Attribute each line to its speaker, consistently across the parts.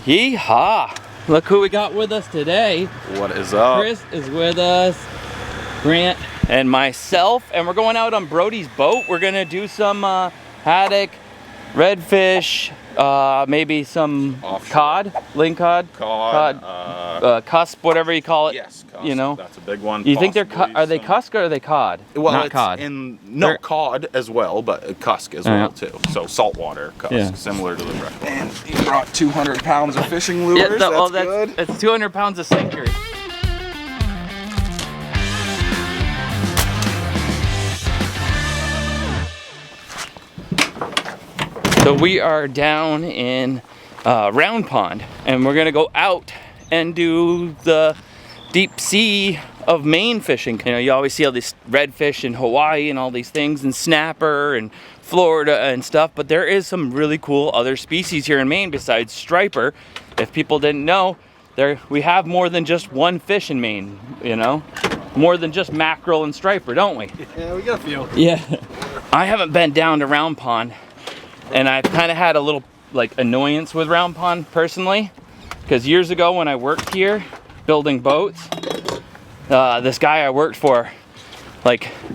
Speaker 1: Yeehaw! Look who we got with us today.
Speaker 2: What is up?
Speaker 1: Chris is with us, Grant, and myself, and we're going out on Brody's boat. We're gonna do some haddock, redfish, maybe some
Speaker 2: Offshore.
Speaker 1: cod, ling cod, cusp, whatever you call it.
Speaker 2: Yes, cusp.
Speaker 1: You know,
Speaker 2: That's a big one.
Speaker 1: You think they're are they cusk or are they cod?
Speaker 2: Well,
Speaker 1: not
Speaker 2: it's
Speaker 1: cod.
Speaker 2: No, cod as well, but cusk as well too. So saltwater cusk, similar to the freshwater.
Speaker 3: And he brought 200 pounds of fishing lures.
Speaker 1: Yeah,
Speaker 3: that's good.
Speaker 1: That's 200 pounds of sinker. So we are down in Round Pond, and we're gonna go out and do the deep sea of Maine fishing. You know, you always see all these redfish in Hawaii and all these things, and snapper and Florida and stuff, but there is some really cool other species here in Maine besides striper. If people didn't know, we have more than just one fish in Maine, you know? More than just mackerel and striper, don't we?
Speaker 3: Yeah, we got a few.
Speaker 1: Yeah. I haven't been down to Round Pond, and I've kind of had a little like annoyance with Round Pond personally, because years ago when I worked here building boats, this guy I worked for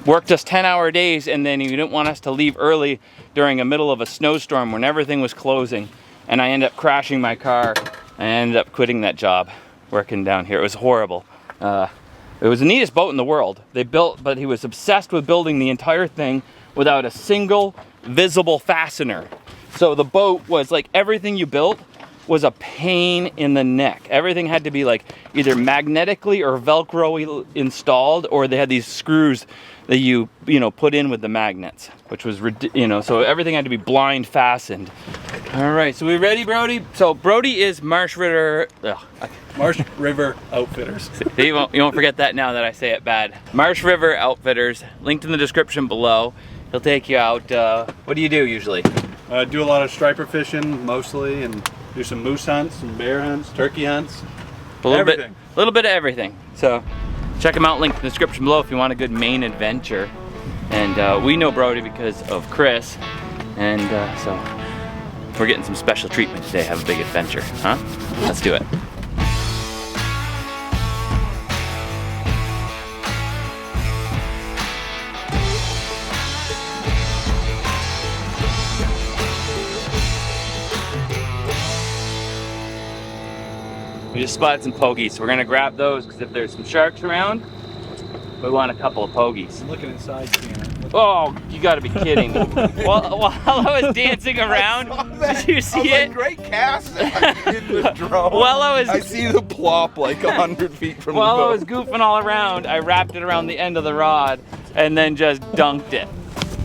Speaker 1: worked us 10-hour days, and then he didn't want us to leave early during the middle of a snowstorm when everything was closing, and I ended up crashing my car. I ended up quitting that job working down here. It was horrible. It was the neatest boat in the world. But he was obsessed with building the entire thing without a single visible fastener. So the boat was like, everything you built was a pain in the neck. Everything had to be like either magnetically or Velcro installed, or they had these screws that you put in with the magnets, which was, so everything had to be blind fastened. All right, so we ready, Brody? So Brody is Marsh River
Speaker 3: Outfitters.
Speaker 1: You won't forget that now that I say it bad. Marsh River Outfitters, linked in the description below. He'll take you out. What do you do usually?
Speaker 4: Do a lot of striper fishing mostly, and do some moose hunts, some bear hunts, turkey hunts,
Speaker 1: A little bit of everything. So check him out, linked in the description below if you want a good Maine adventure. And we know Brody because of Chris, and so we're getting some special treatment today. Have a big adventure, huh? Let's do it. We just spotted some pogies, so we're gonna grab those because if there's some sharks around, we want a couple of pogies.
Speaker 4: I'm looking inside, Shannon.
Speaker 1: Oh, you gotta be kidding me. While I was dancing around, did you see it?
Speaker 3: Great cast in the drone.
Speaker 1: I
Speaker 3: see the plop like 100 feet from the boat.
Speaker 1: While I was goofing all around, I wrapped it around the end of the rod and then just dunked it.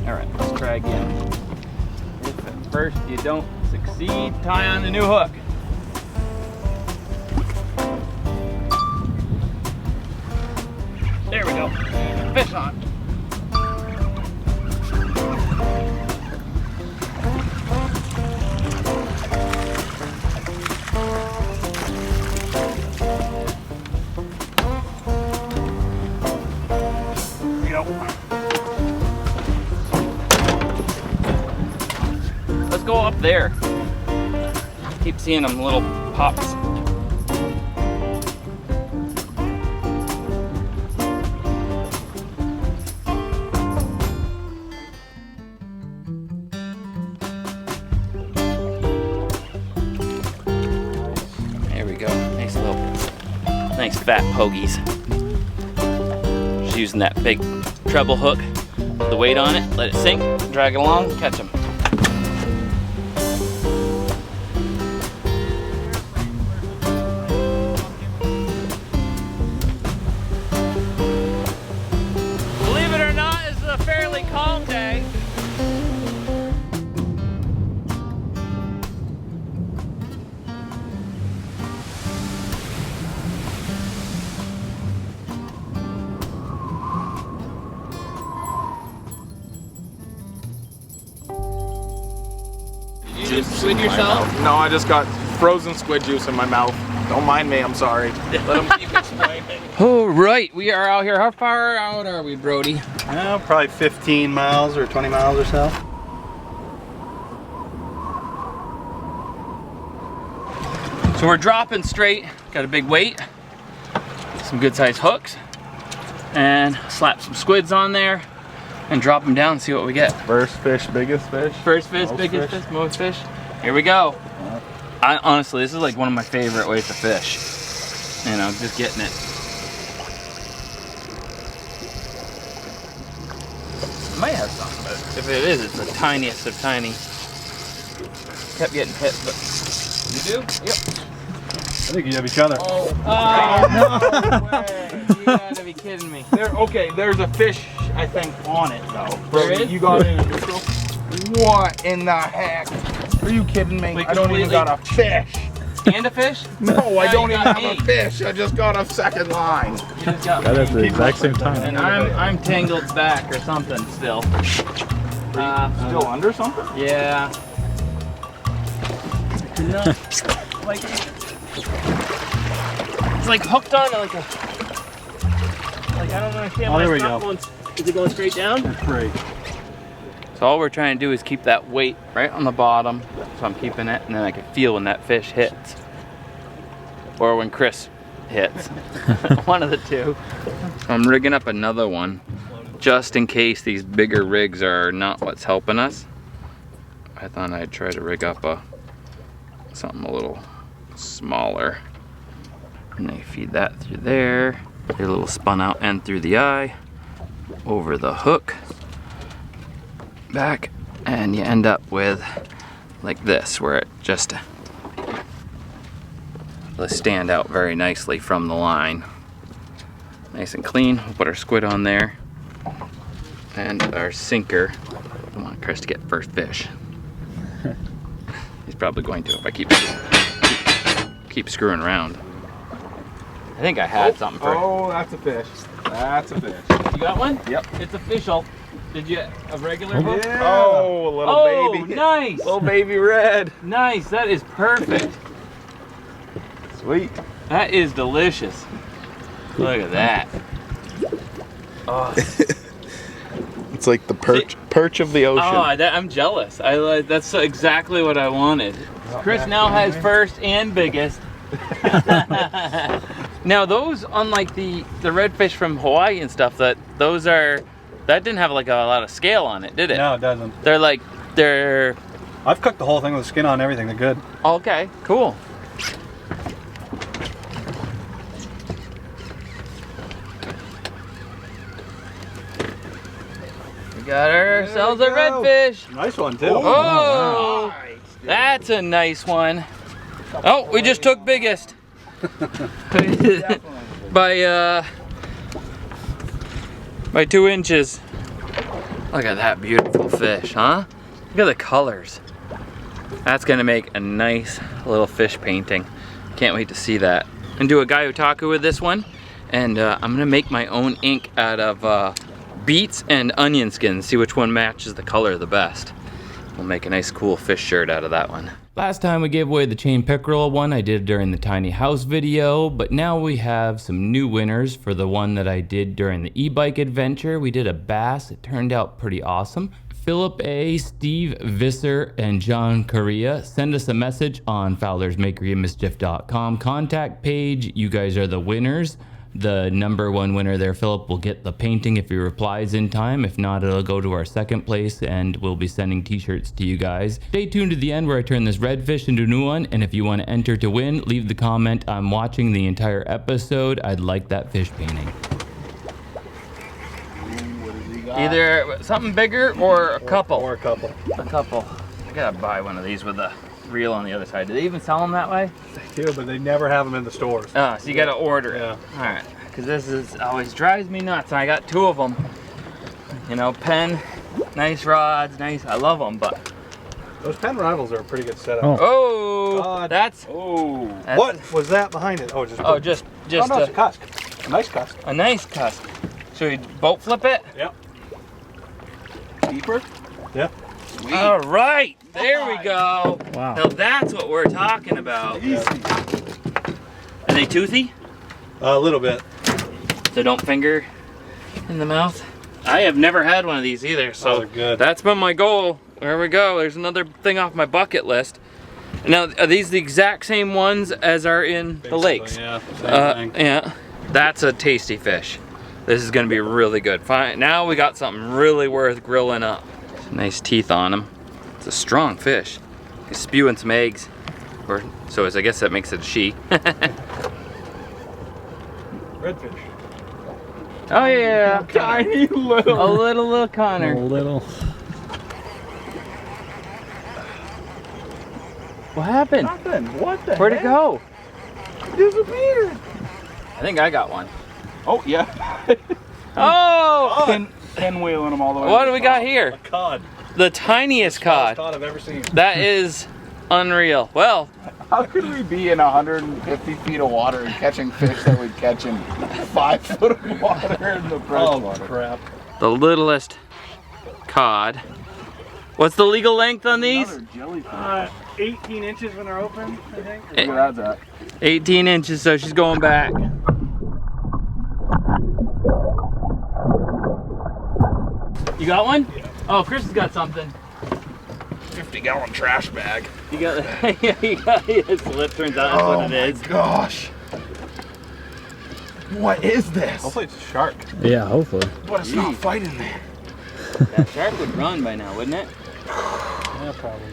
Speaker 1: All right, let's try again. If at first you don't succeed, tie on the new hook. There we go. Fish on. There we go. Let's go up there. Keep seeing them little pops. Nice fat pogies. Just using that big treble hook, put the weight on it, let it sink, drag it along, catch them. Believe it or not, this is a fairly calm day. Squid yourself?
Speaker 3: No, I just got frozen squid juice in my mouth. Don't mind me, I'm sorry. Let him keep explaining.
Speaker 1: Oh, right, we are out here. How far out are we, Brody?
Speaker 4: Probably 15 miles or 20 miles or so.
Speaker 1: So we're dropping straight, got a big weight, some good sized hooks, and slap some squids on there and drop them down and see what we get.
Speaker 3: First fish, biggest fish.
Speaker 1: First fish,
Speaker 3: Most
Speaker 1: biggest
Speaker 3: fish.
Speaker 1: fish, most fish. Here we go. Honestly, this is like one of my favorite ways to fish. You know, just getting it. Might have something, but if it is, it's the tiniest of tiny. Kept getting hit, but you do? Yep.
Speaker 4: I think you have each other.
Speaker 1: Oh no way! You gotta be kidding me.
Speaker 3: Okay, there's a fish, I think, on it though.
Speaker 1: There is?
Speaker 3: You got it in neutral? What in the heck? Are you kidding me?
Speaker 1: Wait,
Speaker 3: I don't even got a fish.
Speaker 1: And a fish?
Speaker 3: No, I
Speaker 1: Now
Speaker 3: don't
Speaker 1: you
Speaker 3: even
Speaker 1: got
Speaker 3: have
Speaker 1: me.
Speaker 3: a fish. I just got a second line.
Speaker 1: You just got
Speaker 5: That
Speaker 1: me.
Speaker 5: at the exact same time.
Speaker 1: And I'm tangled back or something still.
Speaker 3: Still under something?
Speaker 1: Yeah. No, like it's like hooked on like a. Like I don't understand
Speaker 4: Oh,
Speaker 1: why
Speaker 4: there
Speaker 1: it's
Speaker 4: we
Speaker 1: not
Speaker 4: go.
Speaker 1: going. Is it going straight down?
Speaker 4: It's free.
Speaker 1: So all we're trying to do is keep that weight right on the bottom. So I'm keeping it, and then I can feel when that fish hits, or when Chris hits. One of the two. I'm rigging up another one, just in case these bigger rigs are not what's helping us. I thought I'd try to rig up something a little smaller. And they feed that through there. They're a little spun out end through the eye, over the hook, back, and you end up with like this, where it just will stand out very nicely from the line. Nice and clean. We'll put our squid on there and our sinker. I want Chris to get first fish. He's probably going to if I keep screwing around. I think I had something for
Speaker 3: Oh, that's a fish. That's a fish.
Speaker 1: you. Got one?
Speaker 3: Yep.
Speaker 1: It's official. Did you a regular hook?
Speaker 3: Oh, a little
Speaker 1: Oh,
Speaker 3: baby.
Speaker 1: nice.
Speaker 3: Little baby red.
Speaker 1: Nice. That is perfect.
Speaker 3: Sweet.
Speaker 1: That is delicious. Look at that. Oh,
Speaker 3: It's like the perch of the ocean.
Speaker 1: I'm jealous. That's exactly what I wanted. Chris now has first and biggest. Now those, unlike the redfish from Hawaii and stuff, that didn't have like a lot of scale on it, did it?
Speaker 4: No, it doesn't.
Speaker 1: They're
Speaker 4: I've cooked the whole thing with skin on and everything. They're good.
Speaker 1: okay, cool. We got ourselves a redfish.
Speaker 4: Nice one too.
Speaker 1: Oh, that's a nice one. Oh, we just took biggest. by 2 inches. Look at that beautiful fish, huh? Look at the colors. That's gonna make a nice little fish painting. Can't wait to see that. I'm gonna do a Gai Otaku with this one, and I'm gonna make my own ink out of beets and onion skins, see which one matches the color the best. We'll make a nice cool fish shirt out of that one. Last time we gave away the chain pickerel one I did during the tiny house video, but now we have some new winners for the one that I did during the e-bike adventure. We did a bass. It turned out pretty awesome. Philip A., Steve Visser, and John Correa. Send us a message on Fowler's Makery and Mischief.com contact page. You guys are the winners. The #1 winner there, Philip, will get the painting if he replies in time. If not, it'll go to our second place, and we'll be sending t-shirts to you guys. Stay tuned to the end where I turn this redfish into a new one, and if you want to enter to win, leave the comment, "I'm watching the entire episode. I'd like that fish painting." Either something bigger or a couple.
Speaker 4: Or a couple.
Speaker 1: A couple. I gotta buy one of these with a reel on the other side. Do they even sell them that way?
Speaker 4: They do, but they never have them in the stores.
Speaker 1: Oh, so you gotta order it.
Speaker 4: Yeah.
Speaker 1: All right, because this is always drives me nuts. I got 2 of them. You know, Penn, nice rods, nice. I love them, but
Speaker 4: Those Penn Rivals are a pretty good setup.
Speaker 1: oh, that's
Speaker 4: What was that behind it? Oh, just.
Speaker 1: oh, just
Speaker 4: oh no, it's a cusk. A nice cusk.
Speaker 1: a nice cusk. Should we boat flip it?
Speaker 4: Yep.
Speaker 3: Deeper?
Speaker 4: Yep.
Speaker 3: Sweet.
Speaker 1: All right, there we go.
Speaker 5: Wow.
Speaker 1: Now that's what we're talking about. Are they toothy?
Speaker 4: A little bit.
Speaker 1: So don't finger in the mouth. I have never had one of these either, so
Speaker 4: they're good.
Speaker 1: that's been my goal. There we go. There's another thing off my bucket list. Now, are these the exact same ones as are in the lakes?
Speaker 4: Yeah, same thing.
Speaker 1: Yeah. That's a tasty fish. This is gonna be really good. Fine. Now we got something really worth grilling up. Nice teeth on him. It's a strong fish. He's spewing some eggs. Or so I guess that makes it a she.
Speaker 4: Redfish.
Speaker 1: Oh yeah.
Speaker 3: Tiny little.
Speaker 1: A little Connor.
Speaker 5: A little.
Speaker 1: What happened?
Speaker 3: Nothing. What the
Speaker 1: Where'd it go?
Speaker 3: Disappeared.
Speaker 1: I think I got one.
Speaker 3: Oh, yeah.
Speaker 1: Oh!
Speaker 3: Pinwheeling them all the way.
Speaker 1: What do we got here?
Speaker 4: A cod.
Speaker 1: The tiniest cod.
Speaker 4: Cod I've ever seen.
Speaker 1: That is unreal. Well,
Speaker 3: How could we be in 150 feet of water and catching fish that we'd catch in 5 foot of water in the freshwater?
Speaker 4: Crap.
Speaker 1: the littlest cod. What's the legal length on these?
Speaker 4: 18 inches when they're open, I think.
Speaker 1: Eh.
Speaker 3: Where that's at.
Speaker 1: 18 inches, so she's going back. You got one? Yeah. Oh, Chris has got something.
Speaker 3: 50-gallon trash bag.
Speaker 1: You got, yeah, you got it. So it turns out that's what it is.
Speaker 3: Gosh. What is this?
Speaker 4: Hopefully it's a shark.
Speaker 5: Yeah, hopefully.
Speaker 3: But it's not fighting me.
Speaker 1: That shark would run by now, wouldn't it?
Speaker 4: Yeah, probably.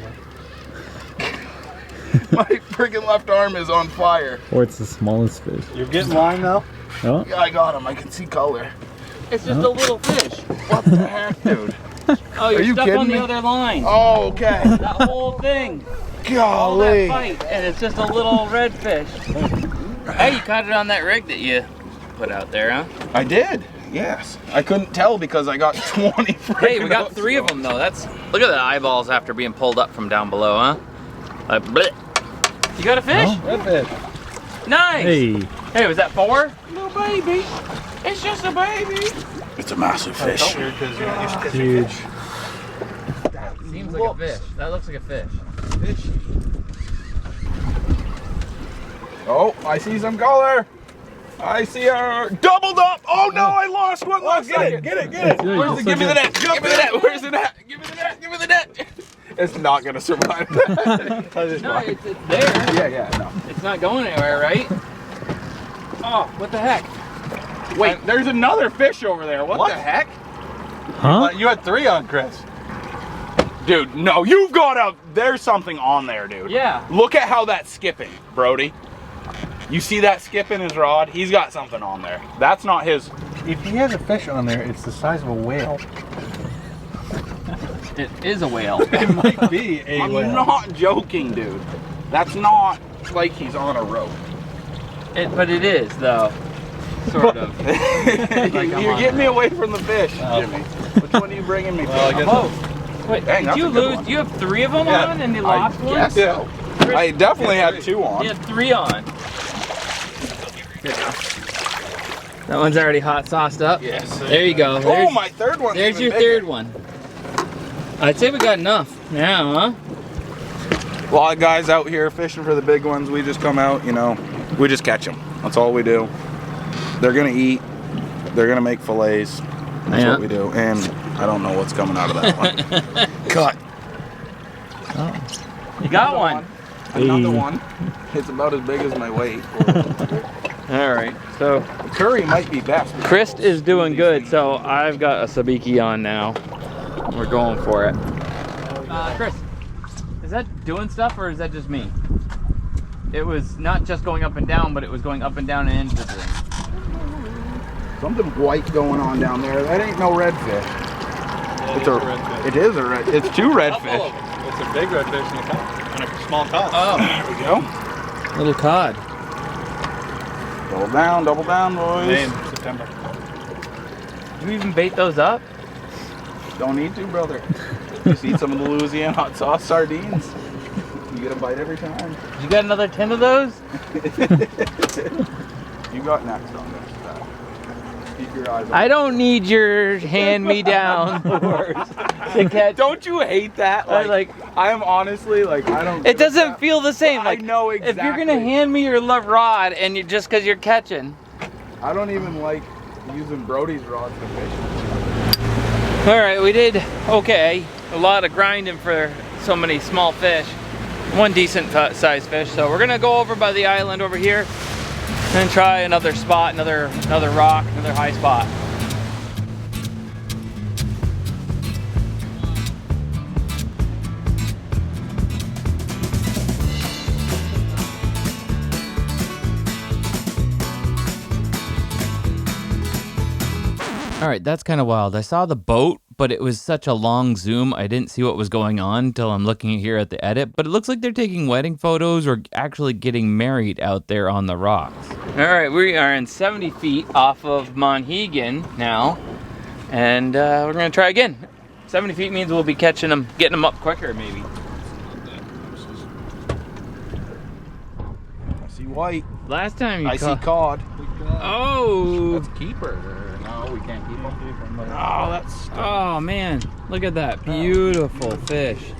Speaker 3: My freaking left arm is on fire.
Speaker 5: Or it's the smallest fish.
Speaker 4: You're getting line though?
Speaker 5: Oh,
Speaker 3: Yeah, I got him. I can see color.
Speaker 1: It's just a little fish.
Speaker 3: What the heck, dude?
Speaker 1: Oh, you're
Speaker 3: you
Speaker 1: stuck
Speaker 3: kidding
Speaker 1: on the
Speaker 3: me?
Speaker 1: other line.
Speaker 3: Oh, okay.
Speaker 1: That whole thing. All that
Speaker 3: Golly.
Speaker 1: fight, and it's just a little redfish. Hey, you caught it on that rig that you put out there, huh?
Speaker 3: I did. Yes. I couldn't tell because I got 20
Speaker 1: Hey, we got 3 of them though. That's look at the eyeballs after being pulled up from down below, huh? Bleh. You got a fish?
Speaker 4: Redfish.
Speaker 1: Nice.
Speaker 5: hey.
Speaker 1: Hey, was that 4?
Speaker 3: Little baby. It's just a baby. It's a massive fish.
Speaker 4: Weird because you're not used to
Speaker 5: Huge.
Speaker 1: Seems like a fish. That looks like a fish.
Speaker 3: Oh, I see some color. I see her doubled up. Oh no, I lost one. Look, get it.
Speaker 4: Get it.
Speaker 3: Where's the, give me the net. Give me the net. Where's the net? Give me the net. Give me the net. It's not gonna survive.
Speaker 1: No, it's there.
Speaker 3: Yeah, no.
Speaker 1: It's not going anywhere, right? Oh, what the heck?
Speaker 3: Wait, there's another fish over there. What the heck?
Speaker 5: Huh?
Speaker 4: You had 3 on, Chris.
Speaker 3: Dude, no, you've got a, there's something on there, dude.
Speaker 1: Yeah.
Speaker 3: Look at how that's skipping, Brody. You see that skipping his rod? He's got something on there. That's not his.
Speaker 4: If he has a fish on there, it's the size of a whale.
Speaker 1: It is a whale.
Speaker 4: It might be a
Speaker 3: I'm
Speaker 4: whale.
Speaker 3: not joking, dude. That's not like he's on a rope.
Speaker 1: But it is though. Sort of.
Speaker 3: You're getting me away from the fish, Jimmy. Which one are you bringing me
Speaker 4: Well, I
Speaker 3: from?
Speaker 4: guess
Speaker 1: Oh. Wait,
Speaker 3: Dang,
Speaker 1: did
Speaker 3: that's
Speaker 1: you
Speaker 3: a good
Speaker 1: lose?
Speaker 3: one.
Speaker 1: Do you have 3 of them
Speaker 4: Yeah.
Speaker 1: on and you lost
Speaker 3: I
Speaker 1: one?
Speaker 3: guess so. I definitely had 2 on.
Speaker 1: You had 3 on. Good enough. That one's already hot sauced up.
Speaker 3: Yes.
Speaker 1: There you go.
Speaker 3: Oh,
Speaker 1: There's,
Speaker 3: my third one.
Speaker 1: there's your third one. I'd say we got enough now, huh?
Speaker 3: A lot of guys out here fishing for the big ones. We just come out, you know, we just catch them. That's all we do. They're gonna eat. They're gonna make fillets. That's
Speaker 1: Yeah.
Speaker 3: what we do. And I don't know what's coming out of that one. Cut.
Speaker 1: You got one.
Speaker 3: Another one. It's about as big as my weight.
Speaker 1: All right. So
Speaker 3: Curry might be best.
Speaker 1: Chris is doing good. So I've got a sabiki on now. We're going for it. Chris, is that doing stuff or is that just me? It was not just going up and down, but it was going up and down and into the ring.
Speaker 3: Something white going on down there. That ain't no redfish.
Speaker 4: Yeah,
Speaker 3: It's a
Speaker 4: redfish.
Speaker 3: It is a red. It's 2 redfish.
Speaker 4: It's a big redfish and a small cod.
Speaker 1: Oh,
Speaker 3: There we go.
Speaker 1: little cod.
Speaker 3: Double down, boys.
Speaker 4: Maine, September.
Speaker 1: Do you even bait those up?
Speaker 3: Don't need to, brother. Just eat some of the Louisiana hot sauce sardines. You get a bite every time.
Speaker 1: You got another 10 of those?
Speaker 3: You got next on this. Keep your eyes on.
Speaker 1: I don't need your hand-me-down to catch.
Speaker 3: Don't you hate that?
Speaker 1: Like
Speaker 3: I am honestly like I don't.
Speaker 1: it doesn't feel the same.
Speaker 3: I
Speaker 1: Like
Speaker 3: know
Speaker 1: if you're gonna
Speaker 3: exactly.
Speaker 1: hand me your rod and you just because you're catching.
Speaker 3: I don't even like using Brody's rods to fish.
Speaker 1: All right, we did okay. A lot of grinding for so many small fish. one decent sized fish. So we're gonna go over by the island over here and try another spot, another rock, another high spot. All right, that's kind of wild. I saw the boat, but it was such a long zoom, I didn't see what was going on until I'm looking here at the edit. But it looks like they're taking wedding photos or actually getting married out there on the rocks. All right, we are in 70 feet off of Monhegan now, and we're gonna try again. 70 feet means we'll be catching them, getting them up quicker maybe.
Speaker 3: I see white.
Speaker 1: Last time you
Speaker 3: I see cod.
Speaker 1: Oh!
Speaker 3: That's a keeper. No, we can't keep them.
Speaker 1: Oh, oh man, look at that beautiful fish.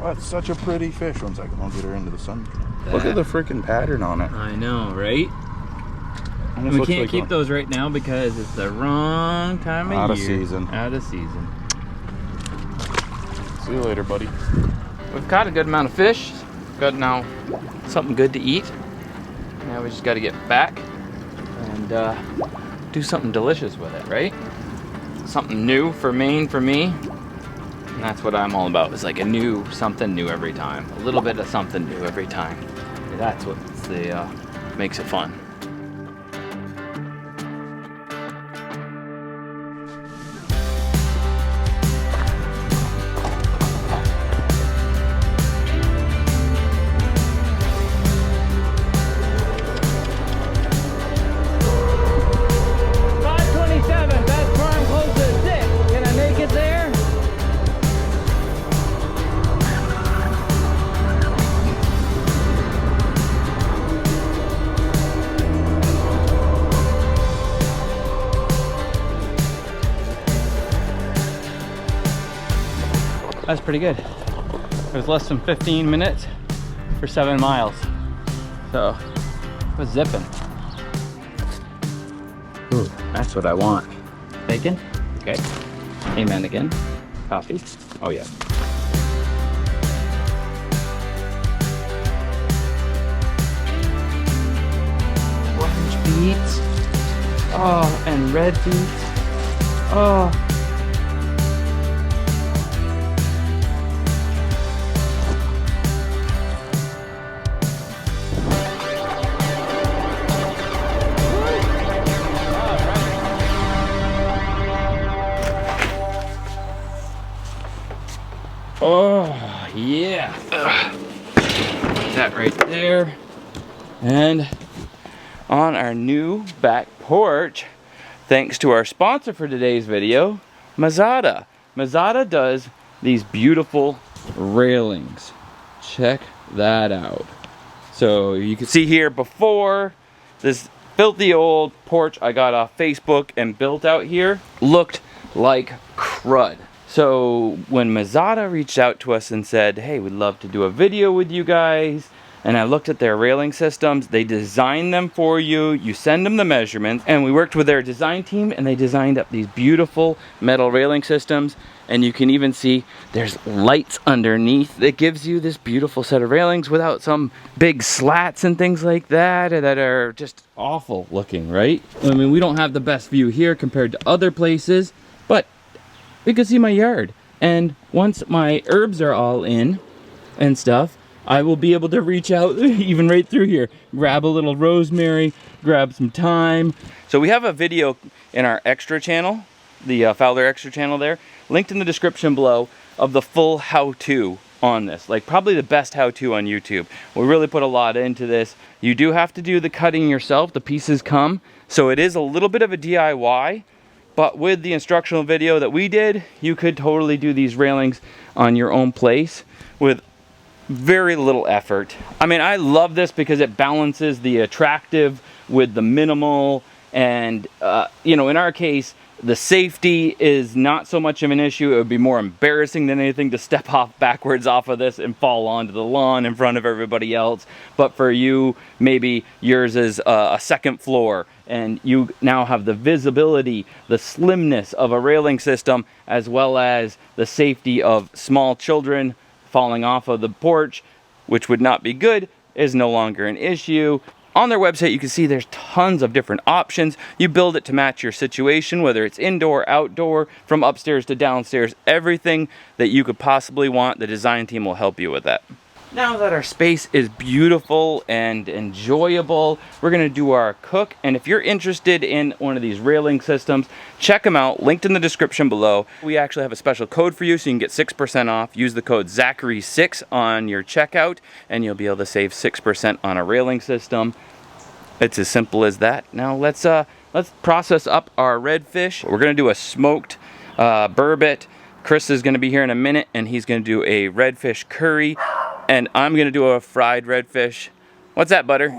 Speaker 3: Oh, that's such a pretty fish. One second, I'll get her into the sun. Look at the freaking pattern on it.
Speaker 1: I know, right? And we can't keep those right now because it's the wrong time of year.
Speaker 3: Out of season.
Speaker 1: Out of season.
Speaker 3: See you later, buddy.
Speaker 1: We've caught a good amount of fish. Got now something good to eat. Now we just got to get back and do something delicious with it, right? Something new for Maine for me. And that's what I'm all about. It's like something new every time. A little bit of something new every time. That's what makes it fun. That's pretty good. It was less than 15 minutes for 7 miles. So, it was zipping. Ooh, that's what I want. Bacon? Okay. Amen again. Coffee? Oh yeah. Orange beets. Oh, and red beets. Oh. Oh, yeah. That right there. And on our new back porch, thanks to our sponsor for today's video, Mazada. Mazada does these beautiful railings. Check that out. So you can see here before, this filthy old porch I got off Facebook and built out here looked like crud. So when Mazada reached out to us and said, hey, we'd love to do a video with you guys, and I looked at their railing systems, they design them for you, you send them the measurements, and we worked with their design team and they designed up these beautiful metal railing systems, and you can even see there's lights underneath that gives you this beautiful set of railings without some big slats and things like that are just awful looking, right? I mean, we don't have the best view here compared to other places, but you can see my yard. And once my herbs are all in and stuff, I will be able to reach out even right through here, grab a little rosemary, grab some thyme. So we have a video in our extra channel, the Fowler extra channel there, linked in the description below, of the full how-to on this. Like probably the best how-to on YouTube. We really put a lot into this. You do have to do the cutting yourself, the pieces come. So it is a little bit of a DIY. But with the instructional video that we did, you could totally do these railings on your own place with very little effort. I mean, I love this because it balances the attractive with the minimal, and you know, in our case, the safety is not so much of an issue. It would be more embarrassing than anything to step off backwards off of this and fall onto the lawn in front of everybody else. But for you, maybe yours is a second floor and you now have the visibility, the slimness of a railing system, as well as the safety of small children, falling off of the porch, which would not be good, is no longer an issue. On their website, you can see there's tons of different options. You build it to match your situation, whether it's indoor, outdoor, from upstairs to downstairs, everything that you could possibly want, the design team will help you with that. Now that our space is beautiful and enjoyable, we're gonna do our cook. And if you're interested in one of these railing systems, check them out, linked in the description below. We actually have a special code for you so you can get 6% off. Use the code Zachary6 on your checkout and you'll be able to save 6% on a railing system. It's as simple as that. Now let's process up our redfish. We're gonna do a smoked burbot. Chris is gonna be here in a minute and he's gonna do a redfish curry. And I'm gonna do a fried redfish. What's that, butter?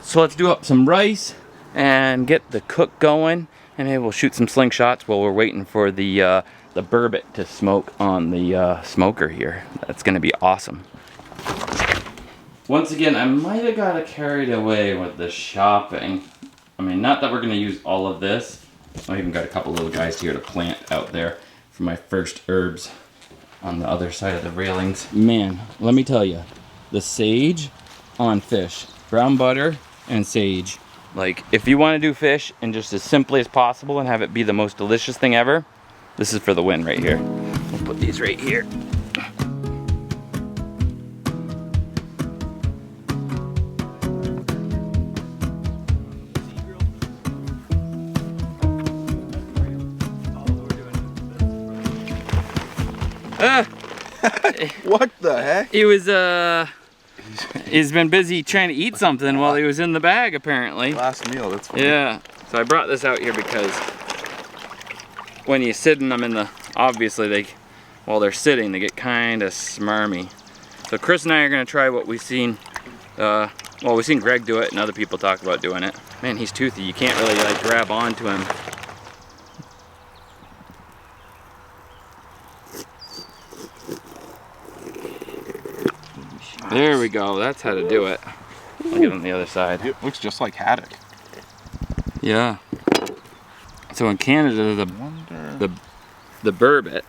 Speaker 1: So let's do up some rice and get the cook going. And maybe we'll shoot some slingshots while we're waiting for the burbot to smoke on the smoker here. That's gonna be awesome. Once again, I might have got carried away with the shopping. I mean, not that we're gonna use all of this. I even got a couple little guys here to plant out there for my first herbs on the other side of the railings. Man, let me tell you, the sage on fish, brown butter and sage. Like, if you want to do fish and just as simply as possible and have it be the most delicious thing ever, this is for the win right here. We'll put these right here.
Speaker 3: What the heck?
Speaker 1: He was, he's been busy trying to eat something while he was in the bag, apparently.
Speaker 3: Last meal, that's funny.
Speaker 1: Yeah, so I brought this out here because when you sit in them in the, obviously while they're sitting, they get kind of smarmy. So Chris and I are gonna try what we've seen, well, we've seen Greg do it and other people talk about doing it. Man, he's toothy, you can't really like grab onto him. There we go, that's how to do it. I'll get on the other side.
Speaker 3: It looks just like haddock.
Speaker 1: Yeah. So in Canada, the burbot,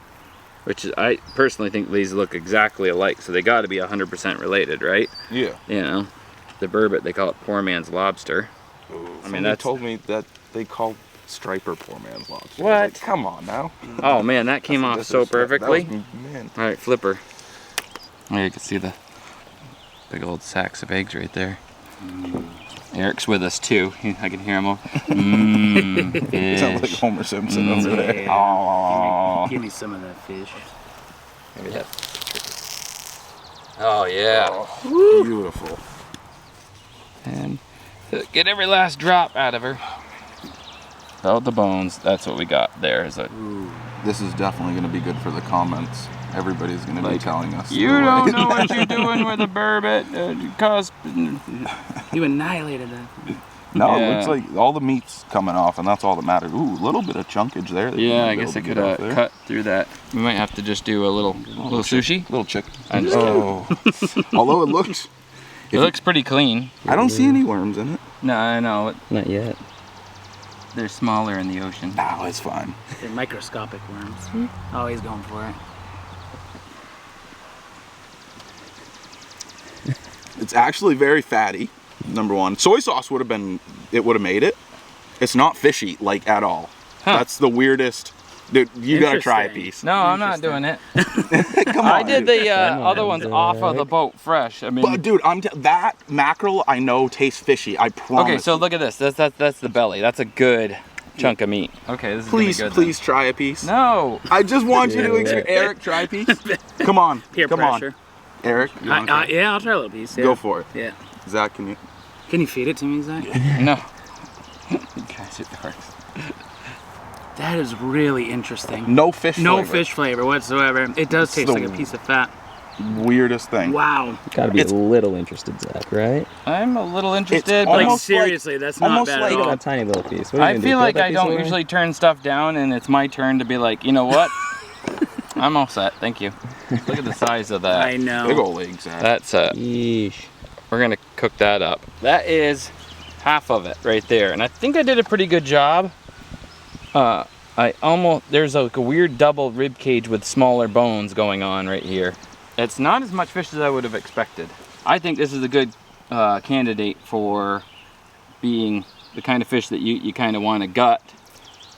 Speaker 1: which is, I personally think these look exactly alike, so they got to be 100% related, right?
Speaker 3: Yeah.
Speaker 1: You know, the burbot, they call it poor man's lobster.
Speaker 3: I mean, that told me that they call striper poor man's lobster.
Speaker 1: What?
Speaker 3: Like, come on now.
Speaker 1: Oh man, that came off so perfectly.
Speaker 3: Man.
Speaker 1: All right, flipper. Oh, you can see the big old sacks of eggs right there. Eric's with us too. I can hear him. Fish.
Speaker 3: Sounds like Homer Simpson over there.
Speaker 6: Yeah.
Speaker 3: Oh.
Speaker 6: Give me some of that fish.
Speaker 1: Oh yeah.
Speaker 3: Oh, beautiful.
Speaker 1: And get every last drop out of her. Out the bones. That's what we got there. Is a.
Speaker 3: This is definitely going to be good for the comments. Everybody's going to be telling us.
Speaker 1: You don't know what you're doing with a burbot, cusk.
Speaker 6: You annihilated that.
Speaker 3: No,
Speaker 1: Yeah.
Speaker 3: it looks like all the meat's coming off, and that's all that matters. Ooh, a little bit of chunkage there. that you
Speaker 1: Yeah,
Speaker 3: might
Speaker 1: I
Speaker 3: be
Speaker 1: guess I
Speaker 3: able to
Speaker 1: could
Speaker 3: get off
Speaker 1: have
Speaker 3: there.
Speaker 1: cut through that. We might have to just do a little sushi.
Speaker 3: Little chicken.
Speaker 1: I'm just kidding.
Speaker 3: Although it looks,
Speaker 1: It looks pretty clean.
Speaker 3: I don't see any worms in it.
Speaker 1: No, I know.
Speaker 5: Not yet.
Speaker 1: They're smaller in the ocean.
Speaker 3: No, it's fine.
Speaker 6: They're microscopic worms. Oh, he's going for it.
Speaker 3: It's actually very fatty. Number one, soy sauce would have made it. It's not fishy like at all.
Speaker 1: Huh.
Speaker 3: That's the weirdest. Dude, you gotta try a
Speaker 6: Interesting.
Speaker 3: piece.
Speaker 1: No, I'm not doing it.
Speaker 3: Come on.
Speaker 1: I did the other
Speaker 5: on,
Speaker 1: ones off of the boat fresh. I mean,
Speaker 3: But dude, that mackerel I know tastes fishy. I promise.
Speaker 1: okay, so
Speaker 3: you.
Speaker 1: look at this. That's the belly. That's a good chunk of meat. Okay, this is
Speaker 3: please,
Speaker 1: gonna be good.
Speaker 3: please try a piece.
Speaker 1: Then. No.
Speaker 3: I just want you to
Speaker 5: Yeah.
Speaker 3: experience. Eric, try a piece. Come on,
Speaker 6: Peer
Speaker 3: come
Speaker 6: pressure.
Speaker 3: on. Eric, you wanna try?
Speaker 6: Yeah, I'll try a little piece. Yeah.
Speaker 3: Go for it.
Speaker 6: Yeah.
Speaker 3: Zach, can you?
Speaker 6: Can you feed it to me, Zach?
Speaker 1: No. You guys are darks.
Speaker 6: That is really interesting.
Speaker 3: No fish.
Speaker 6: No
Speaker 3: flavor.
Speaker 6: fish flavor whatsoever. It does taste
Speaker 3: the-
Speaker 6: like a piece of fat.
Speaker 3: Weirdest thing.
Speaker 6: Wow.
Speaker 5: Gotta be
Speaker 3: It's-
Speaker 5: a little interested, Zach, right?
Speaker 1: I'm a little interested.
Speaker 3: almost
Speaker 6: Like
Speaker 3: like-
Speaker 6: seriously, that's not
Speaker 3: almost
Speaker 6: bad
Speaker 3: like
Speaker 6: at
Speaker 5: Look at
Speaker 6: all.
Speaker 5: that tiny little piece. What are you
Speaker 1: I
Speaker 5: gonna
Speaker 1: feel
Speaker 5: do,
Speaker 1: like
Speaker 5: throw that
Speaker 1: I
Speaker 5: piece
Speaker 1: don't
Speaker 5: away?
Speaker 1: usually turn stuff down, and it's my turn to be like, you know what? I'm all set. Thank you. Look at the size of that.
Speaker 6: I know.
Speaker 3: Big old legs, Zach.
Speaker 1: That's
Speaker 5: Yeesh.
Speaker 1: we're gonna cook that up. That is half of it right there, and I think I did a pretty good job. there's like a weird double rib cage with smaller bones going on right here. It's not as much fish as I would have expected. I think this is a good candidate for being the kind of fish that you kind of want to gut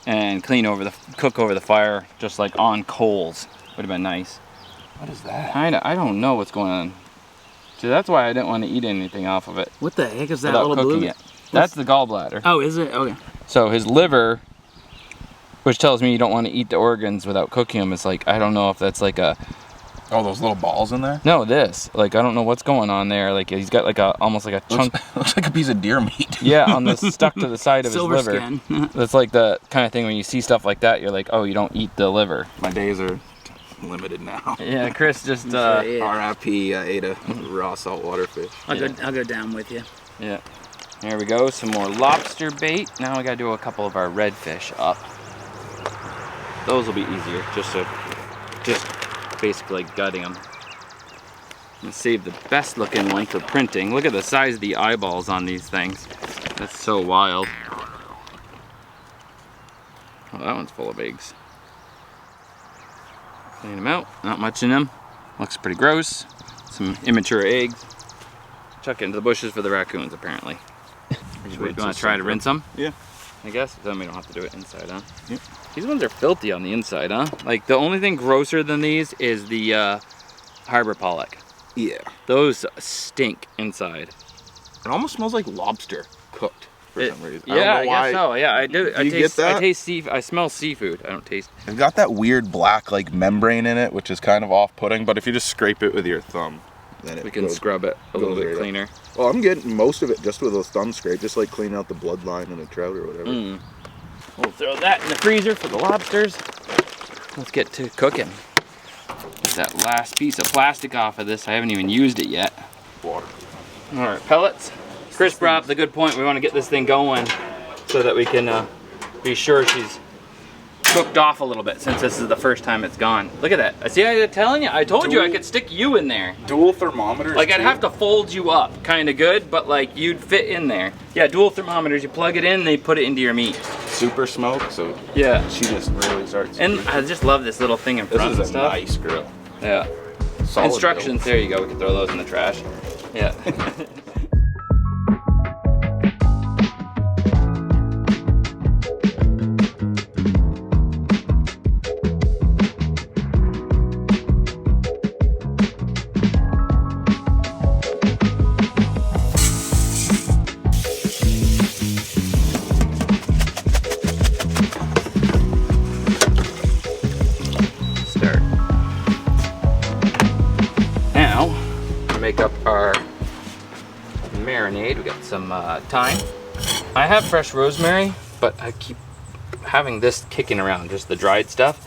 Speaker 1: and cook over the fire, just like on coals. Would have been nice.
Speaker 3: What is that?
Speaker 1: I don't know what's going on. So that's why I didn't want to eat anything off of it
Speaker 6: What the heck is that
Speaker 1: without
Speaker 6: little
Speaker 1: cooking
Speaker 6: blue?
Speaker 1: it. That's the gallbladder.
Speaker 6: Oh, is it? Okay.
Speaker 1: So his liver, which tells me you don't want to eat the organs without cooking them, is like, I don't know if that's like a...
Speaker 3: Oh, those little balls in there?
Speaker 1: No, this. Like, I don't know what's going on there. Like, he's got like almost like a chunk.
Speaker 3: Looks like a piece of deer meat.
Speaker 1: Yeah, on the stuck to the side of his
Speaker 6: Silver
Speaker 1: liver.
Speaker 6: skin.
Speaker 1: That's like the kind of thing when you see stuff like that, you're like, oh, you don't eat the liver.
Speaker 3: My days are limited now.
Speaker 1: Yeah, Chris just,
Speaker 6: Yeah.
Speaker 3: R.I.P. I ate a raw saltwater fish.
Speaker 6: I'll go down with you.
Speaker 1: yeah. There we go, some more lobster bait. Now we gotta do a couple of our redfish up. Those will be easier, just basically like gutting them. I'm gonna save the best looking one for printing. Look at the size of the eyeballs on these things. That's so wild. Oh, that one's full of eggs. Clean them out, not much in them. Looks pretty gross. Some immature eggs. Chuck it into the bushes for the raccoons, apparently. You want to try to rinse them?
Speaker 3: Yeah.
Speaker 1: I guess, then we don't have to do it inside, huh?
Speaker 3: Yep.
Speaker 1: These ones are filthy on the inside, huh? Like, the only thing grosser than these is the harbor pollock.
Speaker 3: Yeah.
Speaker 1: Those stink inside.
Speaker 3: It almost smells like lobster cooked for some reason.
Speaker 1: Yeah, I
Speaker 3: why.
Speaker 1: guess so. Yeah, I do.
Speaker 3: Do you get that?
Speaker 1: I smell seafood. I don't taste.
Speaker 3: It's got that weird black like membrane in it, which is kind of off-putting. But if you just scrape it with your thumb, then
Speaker 1: We can scrub it a little bit cleaner.
Speaker 3: Well, I'm getting most of it just with a thumb scrape, just like cleaning out the bloodline in a trout or whatever.
Speaker 1: We'll throw that in the freezer for the lobsters. Let's get to cooking. Get that last piece of plastic off of this. I haven't even used it yet.
Speaker 3: Water.
Speaker 1: All right, pellets. Chris brought up the good point. We want to get this thing going so that we can be sure she's cooked off a little bit, since this is the first time it's gone. Look at that. I see. I'm telling you. I told you I could stick you in there.
Speaker 3: Dual thermometers.
Speaker 1: Like, I'd have to fold you up, kind of good, but like you'd fit in there. Yeah, dual thermometers. You plug it in, and they put it into your meat.
Speaker 3: Super smoke, so
Speaker 1: Yeah.
Speaker 3: she just really starts.
Speaker 1: And I just love this little thing in
Speaker 3: This
Speaker 1: front
Speaker 3: is
Speaker 1: and
Speaker 3: a
Speaker 1: stuff.
Speaker 3: nice grill.
Speaker 1: Yeah.
Speaker 3: Solid
Speaker 1: Instructions. There you go. We can throw those in the trash. Yeah. Start. Now, to make up our marinade, we got some thyme. I have fresh rosemary, but I keep having this kicking around, just the dried stuff.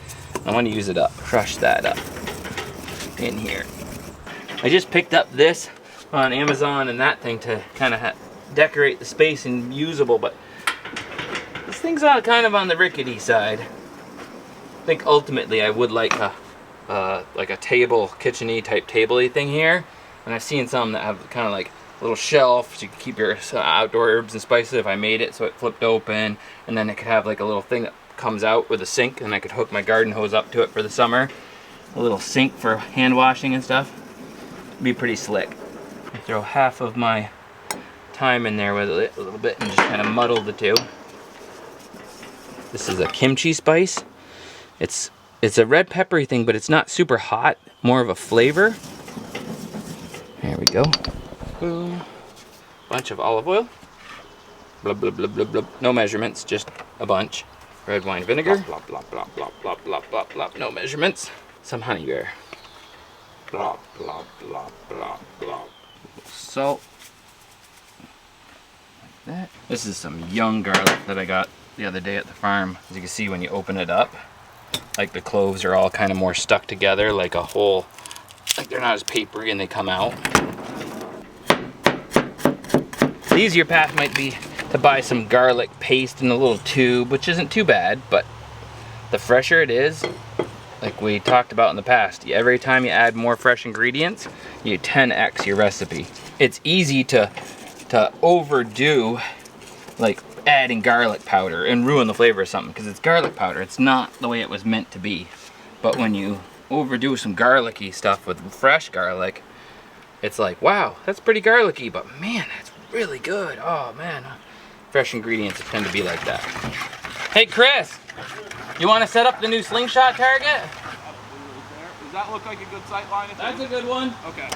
Speaker 1: I want to use it up, crush that up in here. I just picked up this on Amazon and that thing to kind of decorate the space and usable, but this thing's kind of on the rickety side. I think ultimately I would like a table, kitchen-y type table-y thing here. And I've seen some that have kind of like a little shelf so you can keep your outdoor herbs and spices if I made it so it flipped open. And then it could have like a little thing that comes out with a sink, and I could hook my garden hose up to it for the summer. A little sink for hand washing and stuff. It'd be pretty slick. I throw half of my thyme in there with it a little bit and just kind of muddle the two. This is a kimchi spice. It's a red peppery thing, but it's not super hot, more of a flavor. There we go. Boom. Bunch of olive oil. Blub, blub, blub, blub, blub. No measurements, just a bunch. Red wine vinegar.
Speaker 3: Blop, blop, blop, blop, blop, blop, blop, blop.
Speaker 1: No measurements. Some honey bear.
Speaker 3: Blop, blop, blop, blop, blop.
Speaker 1: Salt. Like that. This is some young garlic that I got the other day at the farm. As you can see when you open it up, like the cloves are all kind of more stuck together, like a whole, like they're not as papery and they come out. The easier path might be to buy some garlic paste in a little tube, which isn't too bad, but the fresher it is, like we talked about in the past, every time you add more fresh ingredients, you 10x your recipe. It's easy to overdo like adding garlic powder and ruin the flavor of something, because it's garlic powder. It's not the way it was meant to be. But when you overdo some garlicky stuff with fresh garlic, it's like, wow, that's pretty garlicky, but man, that's really good. Oh man, fresh ingredients tend to be like that. Hey Chris, you want to set up the new slingshot target?
Speaker 3: Does that look like a good sight line?
Speaker 1: That's a good one.
Speaker 3: Okay.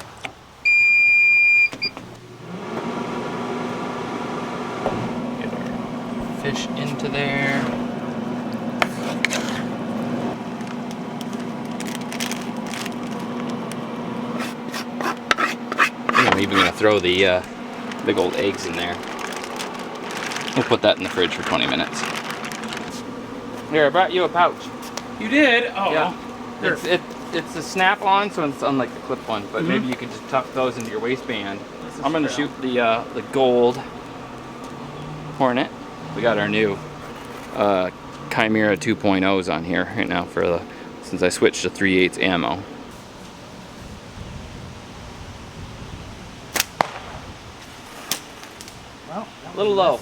Speaker 1: Get our fish into there. I'm even gonna throw the big old eggs in there. We'll put that in the fridge for 20 minutes. Here, I brought you a pouch.
Speaker 6: You did? Oh.
Speaker 1: Yeah. It's a snap-on, so it's unlike the clip one, but maybe you could just tuck those into your waistband. I'm gonna shoot the gold Hornet. We got our new Chimera 2.0s on here right now since I switched to 3/8 ammo.
Speaker 6: Well,
Speaker 1: A little low.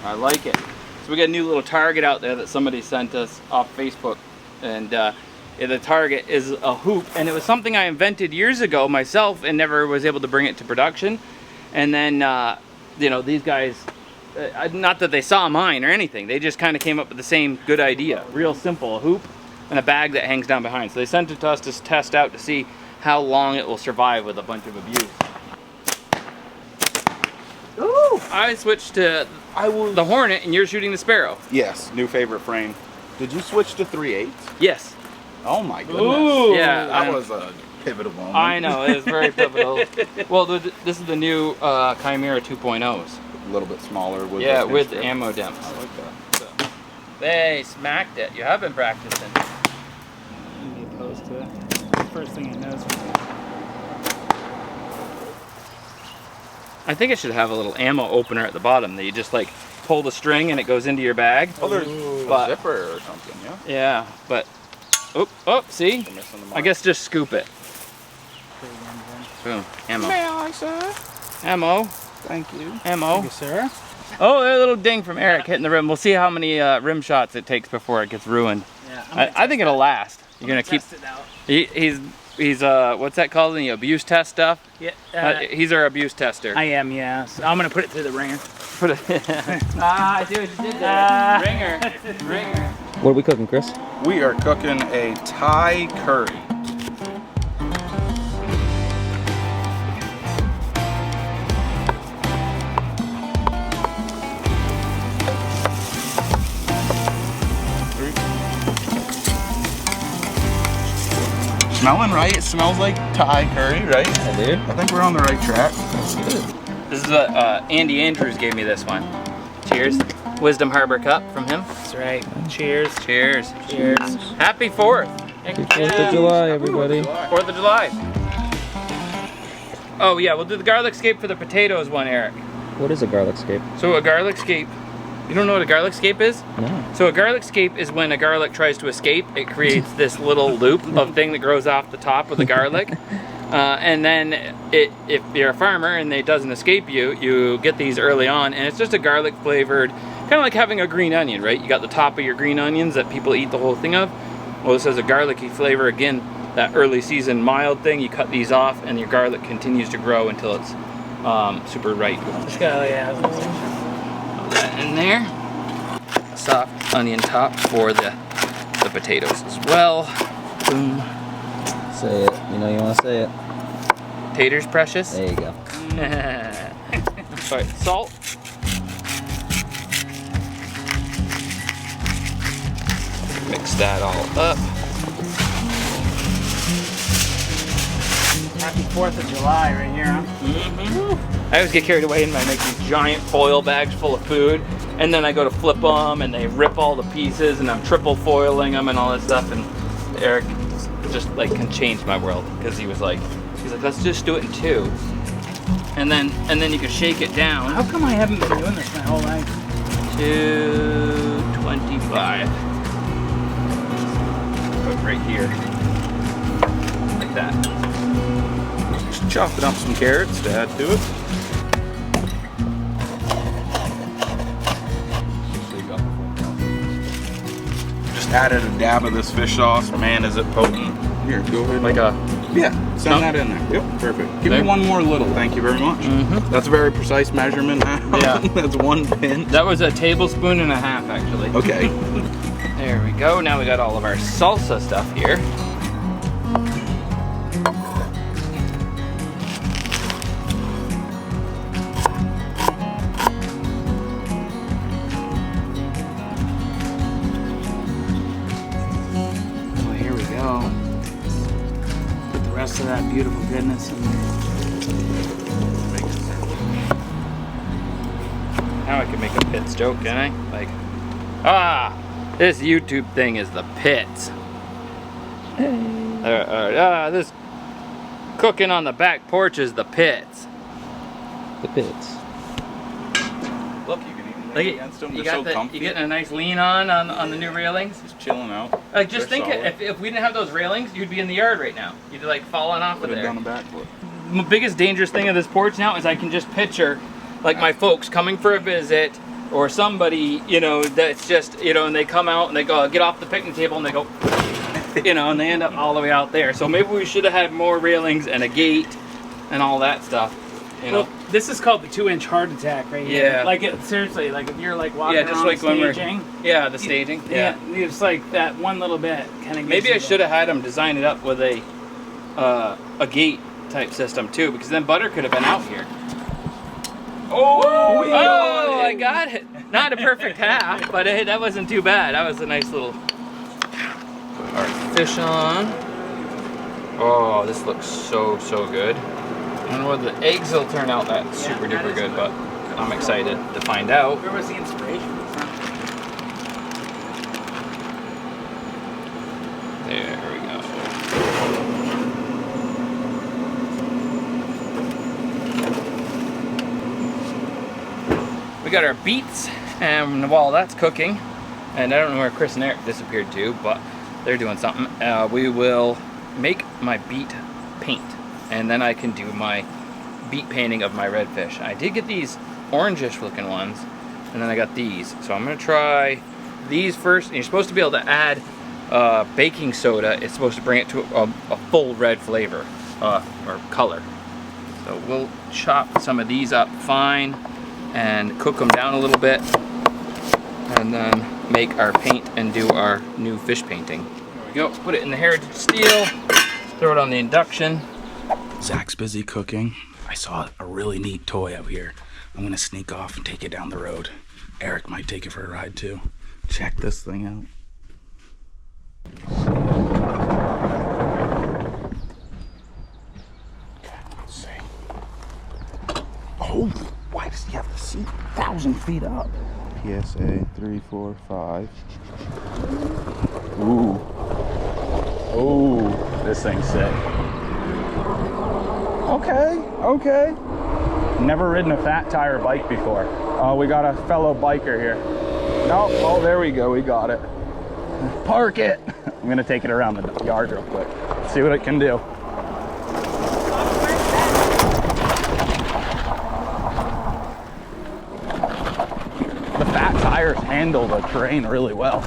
Speaker 1: I like it. So we got a new little target out there that somebody sent us off Facebook, and the target is a hoop, and it was something I invented years ago myself and never was able to bring it to production. And then you know, these guys, not that they saw mine or anything, they just kind of came up with the same good idea. Real simple, a hoop and a bag that hangs down behind. So they sent it to us to test out to see how long it will survive with a bunch of abuse. Ooh! I switched to the Hornet, and you're shooting the Sparrow.
Speaker 3: Yes, new favorite frame. Did you switch to 3/8?
Speaker 1: Yes.
Speaker 3: Oh my goodness.
Speaker 1: Ooh! Yeah.
Speaker 3: That was a pivotal moment.
Speaker 1: I know, it was very pivotal. Well, this is the new Chimera 2.0s.
Speaker 3: A little bit smaller with
Speaker 1: Yeah,
Speaker 3: the
Speaker 1: with
Speaker 3: strip.
Speaker 1: ammo demps.
Speaker 3: I like that.
Speaker 1: So, they smacked it. You have been practicing.
Speaker 6: be opposed to it. First thing he knows.
Speaker 1: I think it should have a little ammo opener at the bottom that you just like pull the string and it goes into your bag.
Speaker 3: Oh, there's a
Speaker 1: But-
Speaker 3: zipper or something, yeah?
Speaker 1: Yeah, but see?
Speaker 3: We're missing the
Speaker 1: I
Speaker 3: mark.
Speaker 1: guess just scoop it. Boom, ammo.
Speaker 3: May I, sir?
Speaker 1: Ammo,
Speaker 3: Thank you.
Speaker 1: ammo.
Speaker 6: Thank you, sir.
Speaker 1: Oh, a little ding from Eric hitting the rim. We'll see how many rim shots it takes before it gets ruined.
Speaker 6: Yeah,
Speaker 1: I think it'll last. You're gonna keep.
Speaker 6: test it out.
Speaker 1: He's what's that called? The abuse test stuff.
Speaker 6: Yeah,
Speaker 1: He's our abuse tester.
Speaker 6: I am. Yeah, so I'm gonna put it through the ringer.
Speaker 1: Put it. I see what you did there. Ringer.
Speaker 5: What are we cooking, Chris?
Speaker 3: We are cooking a Thai curry. Smelling right? It smells like Thai curry, right?
Speaker 5: Yeah, dude.
Speaker 3: I think we're on the right track.
Speaker 1: This is what Andy Andrews gave me this one. Cheers. Wisdom Harbor Cup from him.
Speaker 6: That's right. Cheers.
Speaker 1: Cheers.
Speaker 6: Cheers.
Speaker 1: Happy 4th.
Speaker 5: Happy 4th of July, everybody.
Speaker 1: 4th of July. Oh yeah, we'll do the garlic scape for the potatoes one, Eric.
Speaker 5: What is a garlic scape?
Speaker 1: So a garlic scape, you don't know what a garlic scape is?
Speaker 5: No.
Speaker 1: So a garlic scape is when a garlic tries to escape, it creates this little loop of thing that grows off the top of the garlic. And then if you're a farmer and it doesn't escape you, you get these early on, and it's just a garlic flavored, kind of like having a green onion, right? You got the top of your green onions that people eat the whole thing of. Well, this has a garlicky flavor, again, that early season mild thing. You cut these off and your garlic continues to grow until it's super ripe.
Speaker 6: Just gotta, yeah.
Speaker 1: Put that in there. Soft onion top for the potatoes as well. Boom.
Speaker 5: Say it. You know you want to say it.
Speaker 1: Taters precious.
Speaker 5: There you go.
Speaker 1: Alright, salt. Mix that all up.
Speaker 6: Happy 4th of July right here, huh?
Speaker 1: I always get carried away and I make these giant foil bags full of food, and then I go to flip them and they rip all the pieces, and I'm triple foiling them and all that stuff. And Eric just like can change my world, because he's like, let's just do it in 2, and then you can shake it down.
Speaker 6: How come I haven't been doing this my whole life?
Speaker 1: 225. Put right here, like that.
Speaker 3: Just chopping up some carrots to add to it. added a dab of this fish sauce. Man, is it potent. Here, go ahead.
Speaker 1: Like a
Speaker 3: Yeah, send that in there. Yep, perfect. Give me one more little, thank you very much. That's a very precise measurement.
Speaker 1: Yeah.
Speaker 3: That's 1 pin.
Speaker 1: that was a tablespoon and a half actually.
Speaker 3: Okay.
Speaker 1: There we go. Now we got all of our salsa stuff here.
Speaker 6: Oh, here we go. Put the rest of that beautiful goodness in there.
Speaker 1: Now I can make a pits joke, can I? Like, this YouTube thing is the pits. This cooking on the back porch is the pits.
Speaker 5: The pits.
Speaker 3: Look, you can even
Speaker 1: Look
Speaker 3: lay
Speaker 1: at,
Speaker 3: against them.
Speaker 1: you
Speaker 3: They're
Speaker 1: got
Speaker 3: so
Speaker 1: the,
Speaker 3: comfy.
Speaker 1: you getting a nice lean on the new railings.
Speaker 3: Just chilling out.
Speaker 1: Like, just
Speaker 3: They're
Speaker 1: think
Speaker 3: solid.
Speaker 1: if we didn't have those railings, you'd be in the yard right now. You'd be like falling off of
Speaker 3: Put it
Speaker 1: there.
Speaker 3: down the back foot.
Speaker 1: The biggest dangerous thing of this porch now is I can just picture like my folks coming for a visit or somebody, you know, that's just, you know, and they come out and they go get off the picnic table and they go, you know, and they end up all the way out there. So maybe we should have had more railings and a gate and all that stuff, you know.
Speaker 6: Well, this is called the 2-inch heart attack right here.
Speaker 1: Yeah.
Speaker 6: Like, seriously, like if you're like walking
Speaker 1: Yeah, just
Speaker 6: around
Speaker 1: like when we're
Speaker 6: staging.
Speaker 1: the staging. Yeah.
Speaker 6: It's like that one little bit kind of.
Speaker 1: Maybe I should have had them design it up with a gate type system too, because then Butter could have been out here. Oh, I got it. Not a perfect half, but that wasn't too bad. That was a nice little. Put our fish on. Oh, this looks so good. I don't know whether the eggs will turn out that super duper good, but I'm excited to find out.
Speaker 6: Where was the inspiration?
Speaker 1: There we go. We got our beets, and while that's cooking, and I don't know where Chris and Eric disappeared to, but they're doing something, we will make my beet paint, and then I can do my beet painting of my redfish. I did get these orangish looking ones, and then I got these. So I'm gonna try these first. And you're supposed to be able to add baking soda. It's supposed to bring it to a full red flavor or color. So we'll chop some of these up fine and cook them down a little bit, and then make our paint and do our new fish painting. There we go. Put it in the heritage steel. Throw it on the induction.
Speaker 3: Zach's busy cooking. I saw a really neat toy out here. I'm gonna sneak off and take it down the road. Eric might take it for a ride too. Check this thing out. Okay, let's see. Oh, why does he have to see 1,000 feet up? PSA 345. Ooh. Ooh, this thing's sick. Okay. Never ridden a fat tire bike before. Oh, we got a fellow biker here. No, oh, there we go, we got it. Park it. I'm gonna take it around the yard real quick. See what it can do. The fat tires handle the terrain really well.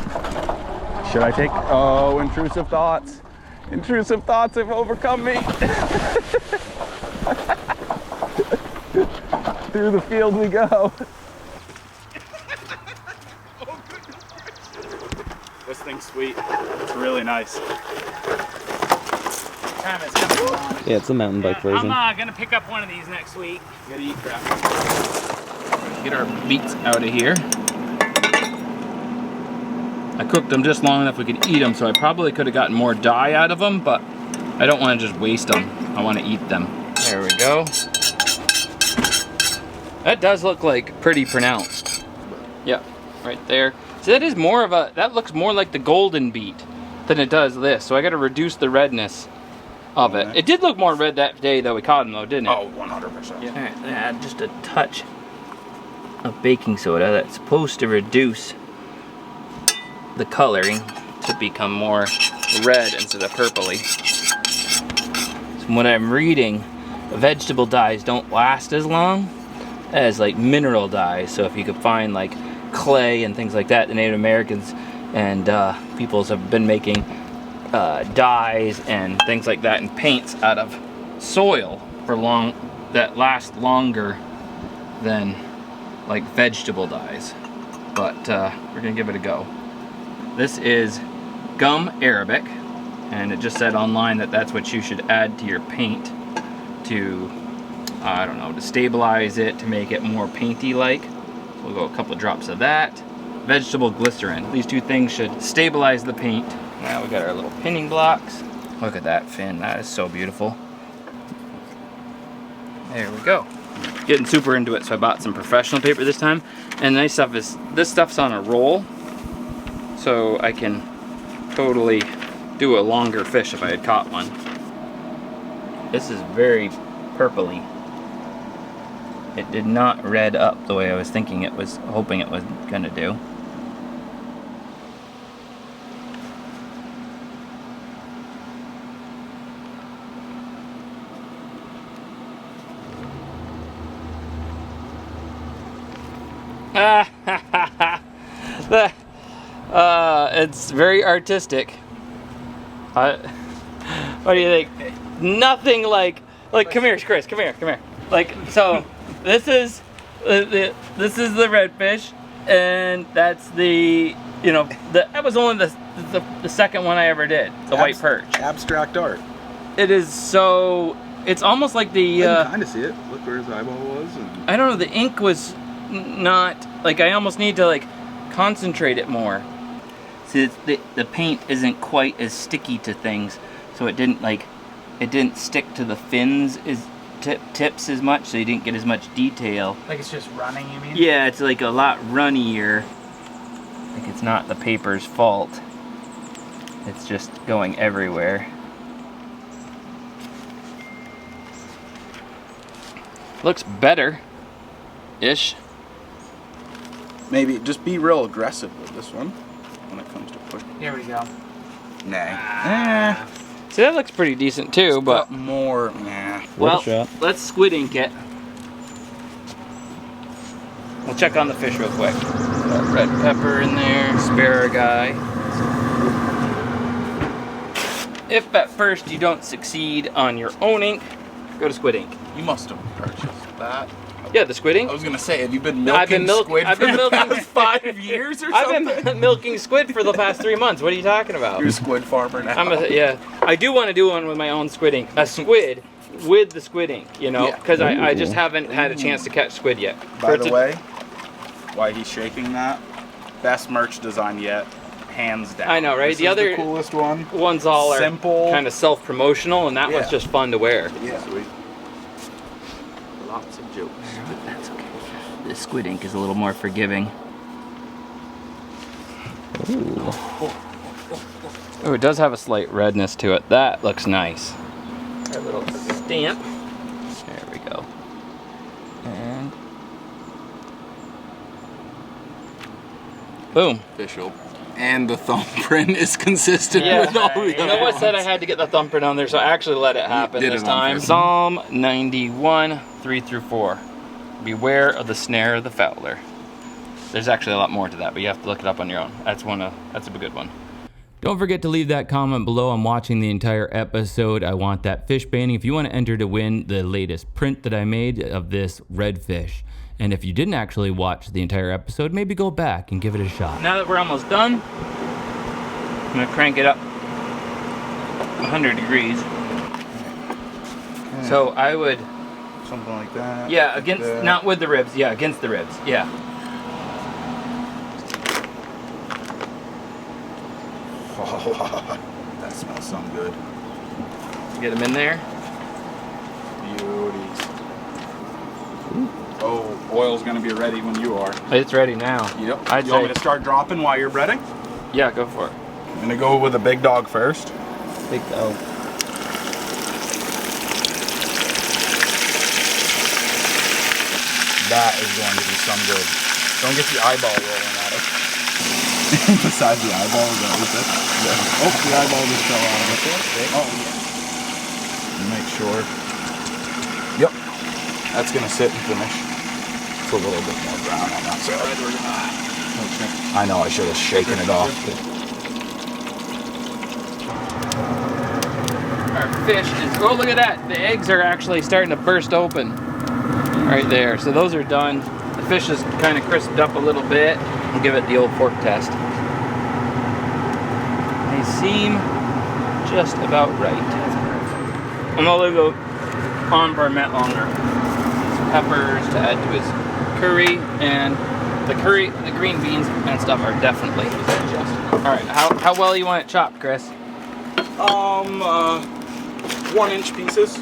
Speaker 3: Should I take, oh, intrusive thoughts. Intrusive thoughts have overcome me. Through the field we go. This thing's sweet. It's really nice.
Speaker 6: Travis, come on.
Speaker 5: Yeah, it's the mountain bike version.
Speaker 6: I'm gonna pick up one of these next week.
Speaker 3: Gotta eat crap.
Speaker 1: Get our beets out of here. I cooked them just long enough we could eat them, so I probably could have gotten more dye out of them, but I don't want to just waste them. I want to eat them. There we go. That does look like pretty pronounced. Yep, right there. So that is more of a, that looks more like the golden beet than it does this, so I got to reduce the redness of it. It did look more red that day that we caught them though, didn't it?
Speaker 3: Oh, 100%.
Speaker 1: Yeah. All right, add just a touch of baking soda that's supposed to reduce the coloring to become more red instead of purpley. So from what I'm reading, vegetable dyes don't last as long as like mineral dyes. So if you could find like clay and things like that, the Native Americans and people have been making dyes and things like that and paints out of soil for that last longer than like vegetable dyes. But we're gonna give it a go. This is gum Arabic, and it just said online that that's what you should add to your paint to, I don't know, to stabilize it, to make it more painty like. So we'll go a couple drops of that. Vegetable glycerin. These two things should stabilize the paint. Now we got our little pinning blocks. Look at that fin, that is so beautiful. There we go. Getting super into it, so I bought some professional paper this time. And the nice stuff is, this stuff's on a roll, so I can totally do a longer fish if I had caught one. This is very purpley. It did not red up the way I was thinking it was, hoping it was gonna do. It's very artistic. What do you think? Nothing like come here, Chris. Come here. Like, so this is the redfish, and that's the, you know, that was only the second one I ever did. The white perch.
Speaker 2: Abstract art.
Speaker 1: It is so. It's almost like the.
Speaker 2: I can kind of see it. Look where his eyeball was. And...
Speaker 1: I don't know. The ink was not like. I almost need to like concentrate it more. See, the paint isn't quite as sticky to things, so it didn't stick to the fins tips as much, so you didn't get as much detail.
Speaker 6: Like it's just running, you mean?
Speaker 1: Yeah, it's like a lot runnier. Like it's not the paper's fault. It's just going everywhere. Looks better-ish.
Speaker 2: Maybe just be real aggressive with this one when it comes to push.
Speaker 6: Here we go.
Speaker 2: Nah.
Speaker 1: See, that looks pretty decent too, but
Speaker 2: more. Nah.
Speaker 1: well,
Speaker 5: shot.
Speaker 1: let's squid ink it. We'll check on the fish real quick. Got red pepper in there, asparagus. If at first you don't succeed on your own ink, go to squid ink.
Speaker 2: You must have purchased that.
Speaker 1: Yeah, the squid ink.
Speaker 2: I was gonna say, have you been milking squid
Speaker 1: I've
Speaker 2: for
Speaker 1: been
Speaker 2: the
Speaker 1: milking
Speaker 2: past 5 years or something?
Speaker 1: I've been milking squid for the past 3 months. What are you talking about?
Speaker 2: You're a squid farmer now.
Speaker 1: Yeah. I do want to do one with my own squid ink. A squid with the squid ink, you know, because I just haven't had a chance to catch squid yet.
Speaker 2: By the way, why he's shaking that? Best merch design yet, hands down.
Speaker 1: I know, right?
Speaker 2: This is the coolest one.
Speaker 1: Ones all
Speaker 2: Simple.
Speaker 1: are kind of self-promotional, and that one's just fun to wear.
Speaker 2: Yeah. Sweet. Lots of jokes.
Speaker 1: But that's okay. The squid ink is a little more forgiving. Oh, it does have a slight redness to it. That looks nice. Our little stamp. There we go. And boom.
Speaker 2: Official. And the thumbprint is consistent with all the other
Speaker 1: Noah said I
Speaker 2: ones.
Speaker 1: had to get the thumbprint on there, so I actually let it happen
Speaker 2: did
Speaker 1: this
Speaker 2: it on
Speaker 1: time.
Speaker 2: purpose.
Speaker 1: Psalm 91, 3-4. Beware of the snare of the fowler. There's actually a lot more to that, but you have to look it up on your own. That's a good one. Don't forget to leave that comment below. I'm watching the entire episode. I want that fish painting. If you want to enter to win the latest print that I made of this redfish. And if you didn't actually watch the entire episode, maybe go back and give it a shot. Now that we're almost done, I'm gonna crank it up 100 degrees. So I would,
Speaker 2: Something like that.
Speaker 1: yeah, against, not with the ribs, yeah, against the ribs, yeah.
Speaker 2: Oh, that smells so good.
Speaker 1: Get them in there.
Speaker 2: Beauties. Oh, oil's gonna be ready when you are.
Speaker 1: It's ready now.
Speaker 2: Yep.
Speaker 1: I'd
Speaker 2: You want
Speaker 1: say,
Speaker 2: me to start dropping while you're breading?
Speaker 1: yeah, go for it.
Speaker 2: I'm gonna go with a big dog first.
Speaker 1: Big O.
Speaker 2: That is going to be some good. Don't get the eyeball rolling at it. Besides the eyeball, is that what that's? Yeah. Oh, the eyeball just fell out of it. Oh, yeah. Make sure. Yep. That's gonna sit and finish. It's a little bit more brown on that side.
Speaker 3: I know, I should have shaken it off.
Speaker 1: Our fish is, oh look at that, the eggs are actually starting to burst open right there. So those are done. The fish is kind of crisped up a little bit. We'll give it the old fork test. They seem just about right. I'm gonna leave it on for a minute longer. Some peppers to add to his curry, and the green beans and stuff are definitely adjusted. All right, how well you want it chopped, Chris?
Speaker 3: 1-inch pieces.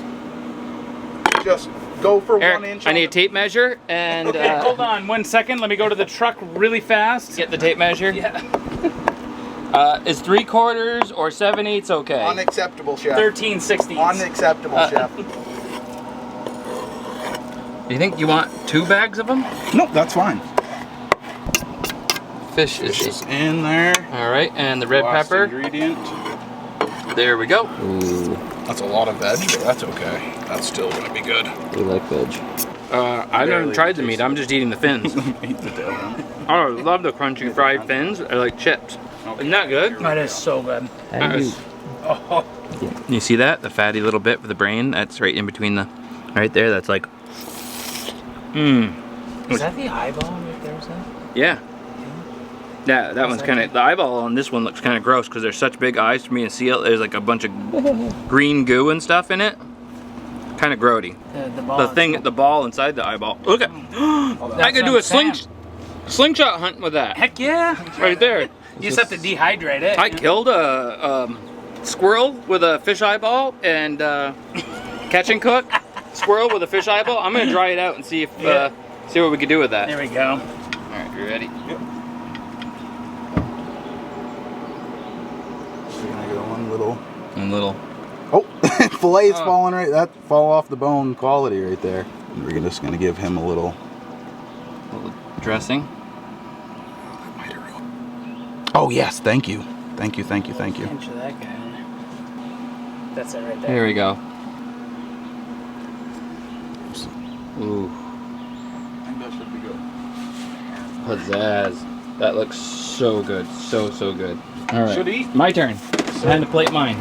Speaker 3: Just go for
Speaker 1: Eric,
Speaker 3: 1 inch.
Speaker 1: I need a tape measure and
Speaker 6: Hold on 1 second. Let me go to the truck really fast.
Speaker 1: get the tape measure.
Speaker 6: Yeah.
Speaker 1: Is 3/4 or 7/8 okay?
Speaker 3: Unacceptable, chef.
Speaker 6: 13/16.
Speaker 3: Unacceptable, chef.
Speaker 1: Do you think you want 2 bags of them?
Speaker 3: Nope, that's fine.
Speaker 1: Fish
Speaker 3: Fish
Speaker 1: is
Speaker 3: is in there.
Speaker 1: all right, and the red
Speaker 3: Last
Speaker 1: pepper.
Speaker 3: ingredient.
Speaker 1: There we go.
Speaker 5: Ooh,
Speaker 3: That's a lot of veg, but that's okay. That's still gonna be good.
Speaker 5: we like veg.
Speaker 1: I haven't
Speaker 3: Barely
Speaker 1: tried the
Speaker 3: taste
Speaker 1: meat. I'm just eating the fins.
Speaker 3: Eat the tail then.
Speaker 1: Oh, I love the crunchy fried fins. I like chips. Isn't that good?
Speaker 6: That is so good.
Speaker 5: How do you,
Speaker 1: You see that? The fatty little bit for the brain? That's right in between the, right there. That's like,
Speaker 6: Is that the eyeball right there, son?
Speaker 1: yeah. Yeah, that one's kind of, the eyeball on this one looks kind of gross because there's such big eyes for me to see it. There's like a bunch of green goo and stuff in it. Kind of grody.
Speaker 6: The ball.
Speaker 1: The thing, the ball inside the eyeball. Look at, I could do a slingshot hunt with that.
Speaker 6: Heck yeah.
Speaker 1: Right there.
Speaker 6: You just have to dehydrate it.
Speaker 1: I killed a squirrel with a fish eyeball and catch and cook squirrel with a fish eyeball. I'm gonna dry it out and see if see what we could do with that.
Speaker 6: There we go.
Speaker 1: All right, you ready?
Speaker 3: Yep. So you're gonna get one little.
Speaker 1: And little.
Speaker 3: Oh, fillet's falling right. That fall off the bone quality right there. And we're just gonna give him a little.
Speaker 1: Dressing.
Speaker 3: Oh yes, thank you, thank you, thank you, thank you.
Speaker 6: Pinch of that guy on there. That's it right there.
Speaker 1: Here we go. Ooh,
Speaker 3: I think that should be good.
Speaker 1: pizzazz. That looks so good, so good. All right,
Speaker 3: Should eat.
Speaker 1: my turn. Time to plate mine.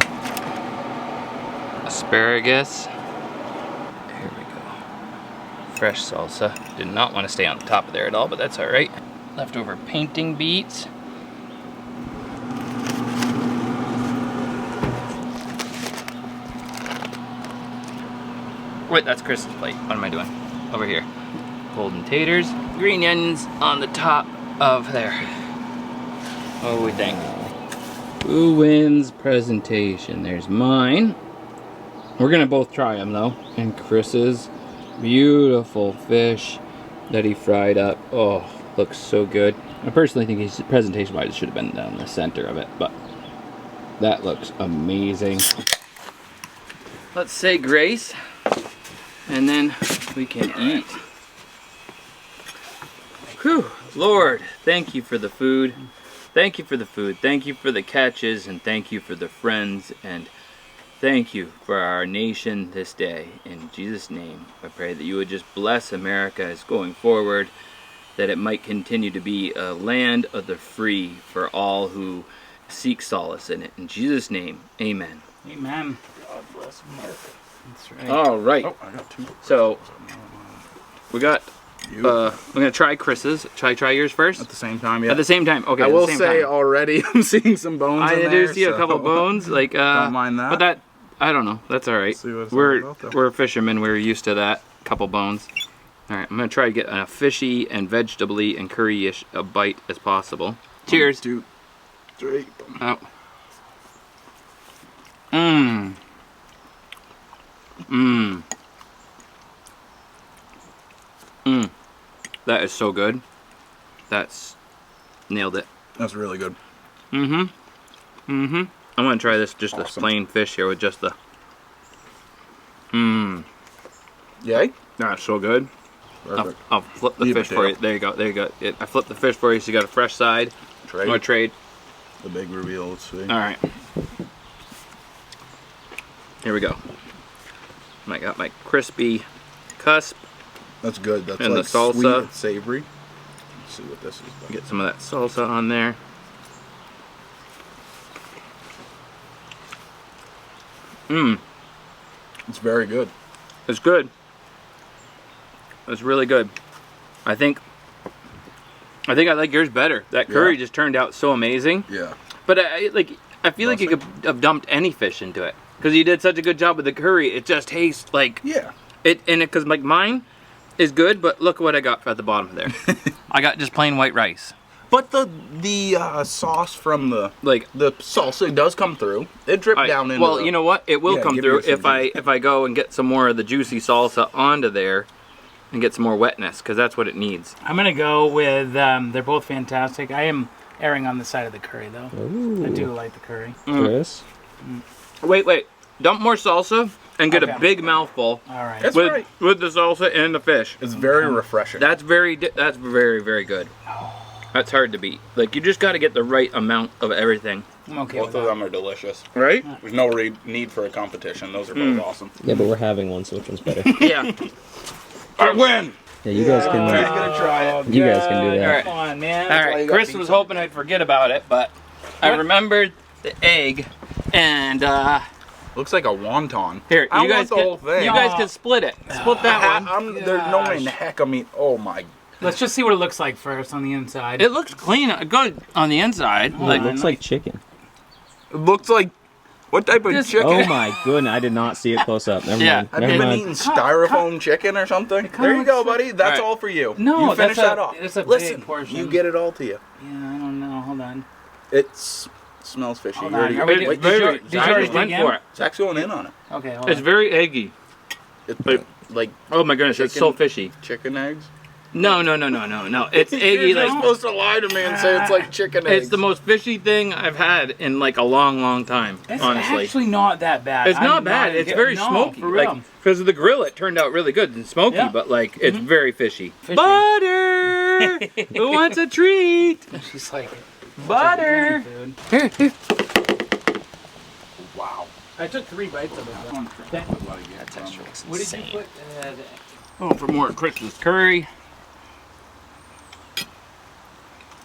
Speaker 1: Asparagus. Here we go. Fresh salsa. Did not want to stay on the top of there at all, but that's all right. Leftover painting beets. Wait, that's Chris's plate. What am I doing? Over here. Golden taters. Green onions on the top of there. What do we think? Who wins presentation? There's mine. We're gonna both try them though. And Chris's beautiful fish that he fried up. Oh, looks so good. I personally think his presentation-wise should have been down the center of it, but that looks amazing. Let's say grace, and then we can eat. Whew, Lord, thank you for the food. Thank you for the food. Thank you for the catches, and thank you for the friends, and thank you for our nation this day. In Jesus' name, I pray that you would just bless America as going forward, that it might continue to be a land of the free for all who seek solace in it. In Jesus' name, amen.
Speaker 6: Amen. God bless America.
Speaker 1: That's right. All right.
Speaker 3: Oh, I got two.
Speaker 1: So, we got, I'm going to try Chris's. Try yours first?
Speaker 3: At the same time, yeah.
Speaker 1: At the same time, okay.
Speaker 3: I
Speaker 1: at the
Speaker 3: will
Speaker 1: same
Speaker 3: say
Speaker 1: time.
Speaker 3: already, I'm seeing some bones
Speaker 1: I
Speaker 3: in there.
Speaker 1: do see a couple bones, like
Speaker 3: don't mind that.
Speaker 1: But that, I don't know. That's all right.
Speaker 3: See what it's all
Speaker 1: We're
Speaker 3: about, though.
Speaker 1: we're fishermen. We're used to that. Couple bones. All right. I'm gonna try to get a fishy and vegetable-y and curry-ish a bite as possible. Cheers.
Speaker 3: 1, 2, 3.
Speaker 1: Oh. Mmm. Mmm. Mmm. That is so good. That's nailed it.
Speaker 3: That's really good.
Speaker 1: Mm-hmm. Mm-hmm. I'm gonna try this just
Speaker 3: Awesome.
Speaker 1: the plain fish here with just the. Mmm.
Speaker 3: Yay?
Speaker 1: That's so good.
Speaker 3: Perfect.
Speaker 1: I'll flip the
Speaker 3: Leave
Speaker 1: fish
Speaker 3: it
Speaker 1: for
Speaker 3: there.
Speaker 1: you. There you go. There you go. I flipped the fish for you, so you got a fresh side.
Speaker 3: Trade.
Speaker 1: I'm gonna trade.
Speaker 3: The big reveal. Let's see.
Speaker 1: All right. Here we go. I got my crispy cusp.
Speaker 3: That's good. That's
Speaker 1: And
Speaker 3: like
Speaker 1: the salsa.
Speaker 3: sweet and savory.
Speaker 2: Let's see what this is about.
Speaker 1: Get some of that salsa on there. Mmm.
Speaker 2: It's very good.
Speaker 1: It's good. It's really good. I think I like yours better. That curry just turned out so amazing.
Speaker 2: Yeah.
Speaker 1: But I feel like you could have dumped any fish into it because you did such a good job with the curry. It just tastes like because like mine is good, but look what I got at the bottom there. I got just plain white rice.
Speaker 2: But the sauce from the salsa does come through. It dripped down into.
Speaker 1: Well, you know what? It will come through if I go and get some more of the juicy salsa onto there, and get some more wetness because that's what it needs.
Speaker 6: I'm gonna go with. They're both fantastic. I am erring on the side of the curry though.
Speaker 5: Ooh.
Speaker 6: I do like the curry.
Speaker 5: Chris?
Speaker 1: Wait. Dump more salsa and get a big mouthful.
Speaker 6: All right.
Speaker 2: That's
Speaker 1: with the salsa and the fish.
Speaker 2: It's very refreshing.
Speaker 1: That's very very good. That's hard to beat. Like you just got to get the right amount of everything.
Speaker 6: I'm okay
Speaker 2: Both
Speaker 6: with
Speaker 2: of
Speaker 6: that.
Speaker 2: them are delicious.
Speaker 1: Right?
Speaker 2: There's no need for a competition. Those are both awesome.
Speaker 5: Yeah, but we're having one, so which one's better?
Speaker 1: Yeah.
Speaker 2: I win.
Speaker 5: Yeah, you guys can.
Speaker 2: He's gonna try it.
Speaker 5: You guys can do that.
Speaker 1: All right.
Speaker 6: Come on, man.
Speaker 1: All right. Chris was hoping I'd forget about it, but I remembered the egg, and
Speaker 2: Looks like a wonton.
Speaker 1: here
Speaker 2: I
Speaker 1: you guys
Speaker 2: want the
Speaker 1: can,
Speaker 2: whole thing.
Speaker 1: you guys can split it. Split that one.
Speaker 2: There's no way in the heck I'm eating. Oh my.
Speaker 6: Let's just see what it looks like first on the inside.
Speaker 1: It looks clean, good on the inside.
Speaker 5: It looks like chicken.
Speaker 2: It looks like. What type of chicken?
Speaker 5: Oh my goodness, I did not see it close up. Never mind.
Speaker 2: Have you
Speaker 5: Never
Speaker 2: been
Speaker 5: mind.
Speaker 2: eating styrofoam chicken or something? There you go, buddy. That's all for you.
Speaker 6: No,
Speaker 2: you finish
Speaker 6: that's
Speaker 2: that off.
Speaker 6: it's a
Speaker 2: Listen,
Speaker 6: big portion.
Speaker 2: you get it all to you.
Speaker 6: Yeah, I don't know. Hold on.
Speaker 2: It smells fishy.
Speaker 6: Hold
Speaker 2: You
Speaker 6: on.
Speaker 2: already-
Speaker 6: Are we-
Speaker 2: Wait,
Speaker 6: did you-
Speaker 2: Zach-
Speaker 6: did you
Speaker 2: Zach
Speaker 6: already
Speaker 2: went
Speaker 6: dig
Speaker 1: for
Speaker 6: in?
Speaker 1: it.
Speaker 2: Zach's going in on it.
Speaker 6: Okay, hold
Speaker 1: It's
Speaker 6: on.
Speaker 1: very eggy.
Speaker 2: It's like
Speaker 1: Oh my goodness, it's so
Speaker 2: Chicken.
Speaker 1: fishy.
Speaker 2: chicken eggs.
Speaker 1: No. It's eggy
Speaker 2: You're
Speaker 1: like
Speaker 2: supposed to lie to me and say it's like chicken eggs.
Speaker 1: it's the most fishy thing I've had in like a long time.
Speaker 6: It's
Speaker 1: honestly,
Speaker 6: actually not that bad.
Speaker 1: it's not bad. It's very smoky.
Speaker 6: For real.
Speaker 1: Like because of the grill, it turned out really good and smoky,
Speaker 6: Yeah.
Speaker 1: but like it's very fishy.
Speaker 6: Fishy.
Speaker 1: Butter. Who wants a treat?
Speaker 6: She's like,
Speaker 1: Butter.
Speaker 6: food.
Speaker 1: Here.
Speaker 2: Wow.
Speaker 6: I took 3 bites of it. though. What did you put?
Speaker 1: Oh, for more Christmas curry.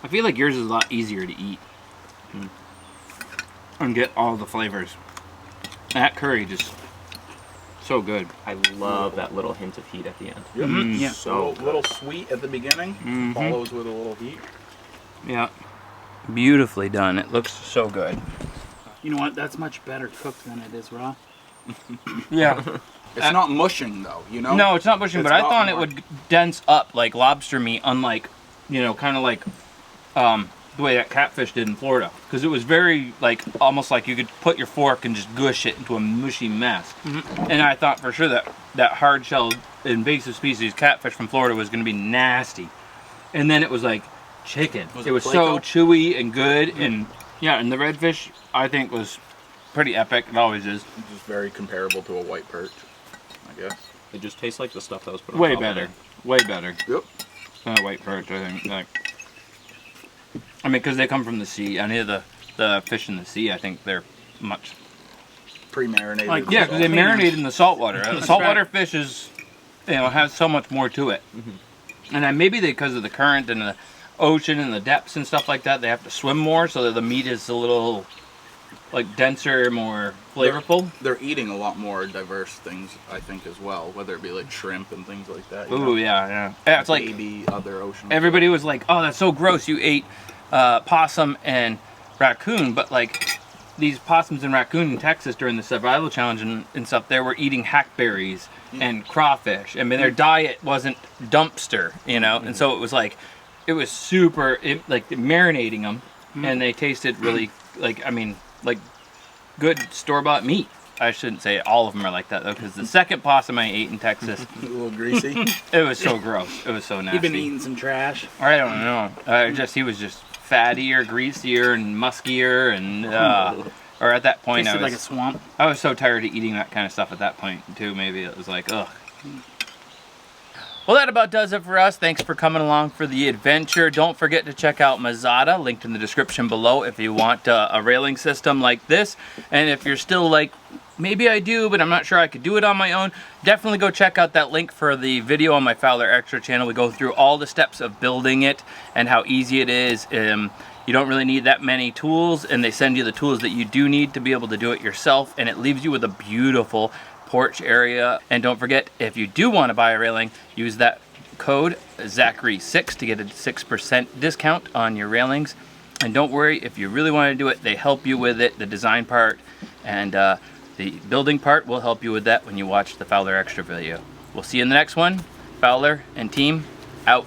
Speaker 1: I feel like yours is a lot easier to eat and get all the flavors. That curry just so good.
Speaker 7: I love that little hint of heat at the end.
Speaker 2: Yep.
Speaker 6: Yeah.
Speaker 2: So a little sweet at the beginning, follows with a little heat.
Speaker 1: Yeah, beautifully done. It looks so good.
Speaker 6: You know what? That's much better cooked than it is raw.
Speaker 1: Yeah.
Speaker 2: It's not mushing though, you know.
Speaker 1: No, it's not pushing,
Speaker 2: It's
Speaker 1: but I
Speaker 2: not
Speaker 1: thought it
Speaker 2: more.
Speaker 1: would dense up like lobster meat, unlike, kind of like the way that catfish did in Florida. Because it was very, like, almost like you could put your fork and just gush it into a mushy mess. And I thought for sure that hard-shelled invasive species catfish from Florida was going to be nasty. And then it was like chicken.
Speaker 2: Was
Speaker 1: it
Speaker 2: it
Speaker 1: was so
Speaker 2: Plato?
Speaker 1: chewy and good. And yeah, and the redfish, I think, was pretty epic. It always is.
Speaker 2: It's just very comparable to a white perch, I guess.
Speaker 7: It just tastes like the stuff that was put on
Speaker 1: Way
Speaker 7: top of
Speaker 1: better.
Speaker 7: it.
Speaker 1: Way better
Speaker 2: Yep.
Speaker 1: than a white perch, I think. Like, I mean, because they come from the sea. Any of the fish in the sea, I think they're much.
Speaker 2: Pre-marinated.
Speaker 6: Like,
Speaker 2: with
Speaker 1: Yeah, because they
Speaker 2: salt.
Speaker 1: marinate in the salt water. The saltwater fish is, has so much more to it. And then maybe because of the current and the ocean and the depths and stuff like that, they have to swim more, so that the meat is a little, like, denser, more flavorful.
Speaker 2: They're eating a lot more diverse things, I think, as well. Whether it be like shrimp and things like that. you know?
Speaker 1: Ooh, yeah. Yeah, it's like
Speaker 2: Maybe other ocean.
Speaker 1: everybody was like, "Oh, that's so gross! You ate possum and raccoon," but like these possums and raccoon in Texas during the survival challenge and stuff, they were eating hackberries and crawfish. I mean, their diet wasn't dumpster, and so it was like, it was super, like marinating them, and they tasted really like good store-bought meat. I shouldn't say all of them are like that though, because the second possum I ate in Texas,
Speaker 2: A little greasy.
Speaker 1: it was so gross. It was so nasty.
Speaker 6: You've been eating some trash.
Speaker 1: I don't know. He was just fattier, greasier, and muskier, and or at that point,
Speaker 6: Tasted
Speaker 1: I
Speaker 6: like a
Speaker 1: was
Speaker 6: swamp.
Speaker 1: so tired of eating that kind of stuff at that point too. Maybe it was like, ugh. Well, that about does it for us. Thanks for coming along for the adventure. Don't forget to check out Mazada, linked in the description below, if you want a railing system like this. And if you're still like maybe I do, but I'm not sure I could do it on my own. Definitely go check out that link for the video on my Fowler Extra channel. We go through all the steps of building it and how easy it is. You don't really need that many tools, and they send you the tools that you do need to be able to do it yourself, and it leaves you with a beautiful porch area. And don't forget, if you do want to buy a railing, use that code Zachary6 to get a 6% discount on your railings. And don't worry, if you really want to do it, they help you with it, the design part, and the building part will help you with that when you watch the Fowler Extra video. We'll see you in the next one. Fowler and team, out.